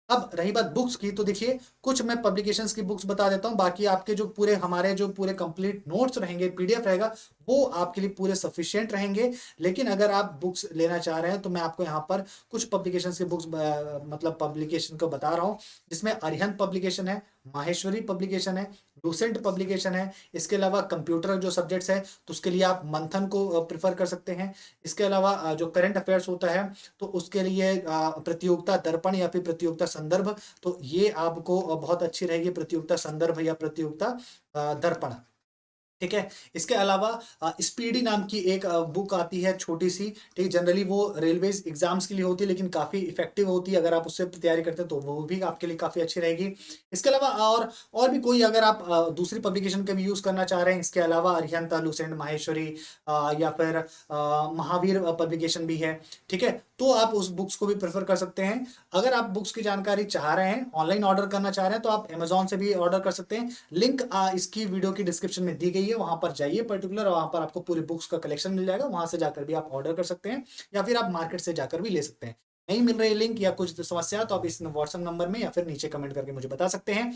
अब रही बात बुक्स की, तो देखिए कुछ मैं पब्लिकेशंस की बुक्स बता देता हूँ, बाकी आपके जो पूरे हमारे जो पूरे कंप्लीट नोट्स रहेंगे, पीडीएफ रहेगा, वो आपके लिए पूरे सफिशिएंट रहेंगे। लेकिन अगर आप बुक्स लेना चाह रहे हैं तो मैं आपको यहाँ पर कुछ पब्लिकेशंस की बुक्स मतलब पब्लिकेशन को बता रहा हूँ, जिसमें अरिहंत पब्लिकेशन है, माहेश्वरी पब्लिकेशन है, लूसेंट पब्लिकेशन है। इसके अलावा कंप्यूटर जो सब्जेक्ट्स है तो उसके लिए आप मंथन को प्रेफर कर सकते हैं। इसके अलावा जो करंट अफेयर्स होता है तो उसके लिए प्रतियोगिता दर्पण या फिर प्रतियोगिता संदर्भ, तो ये आपको बहुत अच्छी रहेगी, प्रतियोगिता संदर्भ या प्रतियोगिता दर्पण, ठीक है। इसके अलावा स्पीडी नाम की एक बुक आती है छोटी सी, ठीक, जनरली वो रेलवेज एग्जाम्स के लिए होती है लेकिन काफ़ी इफेक्टिव होती है। अगर आप उससे तैयारी करते हैं तो वो भी आपके लिए काफ़ी अच्छी रहेगी। इसके अलावा और भी कोई अगर आप दूसरी पब्लिकेशन का भी यूज़ करना चाह रहे हैं, इसके अलावा अरिहंत, लुसेंट, माहेश्वरी या फिर महावीर पब्लिकेशन भी है, ठीक है, तो आप उस बुक्स को भी प्रेफर कर सकते हैं। अगर आप बुक्स की जानकारी चाह रहे हैं, ऑनलाइन ऑर्डर करना चाह रहे हैं, तो आप अमेजोन से भी ऑर्डर कर सकते हैं। लिंक इसकी वीडियो की डिस्क्रिप्शन में दी गई है, वहां पर जाइए पर्टिकुलर, वहां पर आपको पूरी बुक्स का कलेक्शन मिल जाएगा, वहां से जाकर भी आप ऑर्डर कर सकते हैं, या फिर आप मार्केट से जाकर भी ले सकते हैं। नहीं मिल रही लिंक या कुछ समस्या तो आप इस व्हाट्सएप नंबर में या फिर नीचे कमेंट करके मुझे बता सकते हैं।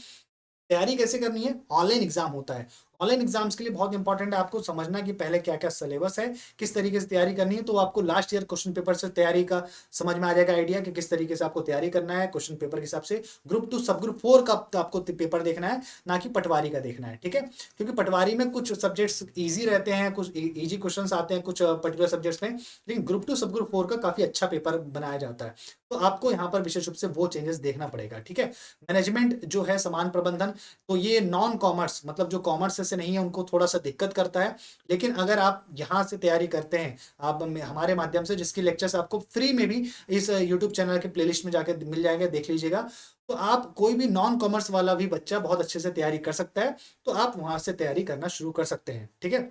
तैयारी कैसे करनी है, ऑनलाइन एग्जाम होता है। ऑनलाइन एग्जाम्स के लिए बहुत इंपॉर्टेंट है आपको समझना कि पहले क्या क्या सिलेबस है, किस तरीके से तैयारी करनी है। तो आपको लास्ट ईयर क्वेश्चन पेपर से तैयारी का समझ में आ जाएगा आइडिया कि किस तरीके से आपको तैयारी करना है क्वेश्चन पेपर के हिसाब से। ग्रुप 2 सब ग्रुप 4 का आपको पेपर देखना है, ना कि पटवारी का देखना है, ठीक है, क्योंकि पटवारी में कुछ सब्जेक्ट्स ईजी रहते हैं, कुछ ईजी क्वेश्चन आते हैं कुछ पर्टिकुलर सब्जेक्ट्स में, लेकिन ग्रुप 2 सब ग्रुप 4 का काफी अच्छा पेपर बनाया जाता है। तो आपको यहाँ पर विशेष रूप से वो चेंजेस देखना पड़ेगा, ठीक है। मैनेजमेंट जो है सामान प्रबंधन, तो ये नॉन कॉमर्स मतलब जो कॉमर्स से नहीं है उनको थोड़ा सा दिक्कत करता है। लेकिन अगर आप यहाँ से तैयारी करते हैं, आप हमारे माध्यम से, जिसकी लेक्चर्स आपको फ्री में भी इस यूट्यूब चैनल के प्लेलिस्ट में जाकर मिल जाएंगे, देख लीजिएगा। तो आप कोई भी नॉन कॉमर्स वाला भी बच्चा बहुत अच्छे से तैयारी कर सकता है, तो आप वहां से तैयारी करना शुरू कर सकते हैं, ठीक है।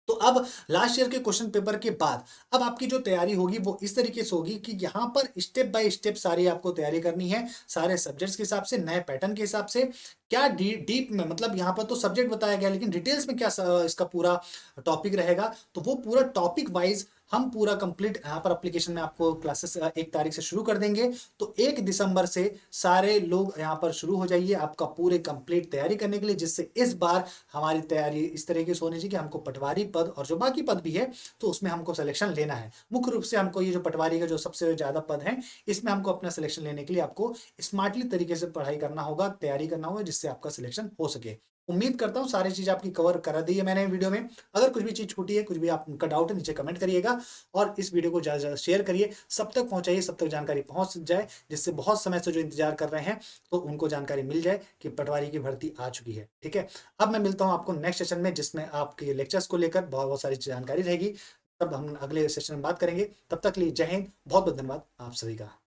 तो अब लास्ट ईयर के क्वेश्चन पेपर के बाद अब आपकी जो तैयारी होगी वो इस तरीके से होगी कि यहाँ पर स्टेप बाय स्टेप सारी आपको तैयारी करनी है, सारे सब्जेक्ट्स के हिसाब से, नए पैटर्न के हिसाब से। क्या डीप में, मतलब यहाँ पर तो सब्जेक्ट बताया गया, लेकिन डिटेल्स में क्या इसका पूरा टॉपिक रहेगा, तो वो पूरा टॉपिक वाइज हम पूरा कंप्लीट यहाँ पर एप्लीकेशन में आपको क्लासेस 1 तारीख से शुरू कर देंगे। तो 1 दिसंबर से सारे लोग यहाँ पर शुरू हो जाइए आपका पूरे कंप्लीट तैयारी करने के लिए, जिससे इस बार हमारी तैयारी इस तरीके से होनी चाहिए कि हमको पटवारी पद और जो बाकी पद भी है तो उसमें हमको सिलेक्शन लेना है। मुख्य रूप से हमको ये जो पटवारी का जो सबसे ज्यादा पद है, इसमें हमको अपना सिलेक्शन लेने के लिए आपको स्मार्टली तरीके से पढ़ाई करना होगा, तैयारी करना होगा, जिससे आपका सिलेक्शन हो सके। उम्मीद करता हूँ सारी चीज आपकी कवर करा दी है मैंने वीडियो में। अगर कुछ भी चीज छूटी है, कुछ भी आपका डाउट है, नीचे कमेंट करिएगा और इस वीडियो को ज्यादा से ज्यादा शेयर करिए, सब तक पहुंचाइए, सब तक जानकारी पहुंच जाए, जिससे बहुत समय से जो इंतजार कर रहे हैं तो उनको जानकारी मिल जाए कि पटवारी की भर्ती आ चुकी है, ठीक है। अब मैं मिलता हूँ आपको नेक्स्ट सेशन में, जिसमें आपके लेक्चर्स को लेकर बहुत बहुत सारी जानकारी रहेगी। तब हम अगले सेशन में बात करेंगे। तब तक के लिए जय हिंद, बहुत बहुत धन्यवाद आप सभी का।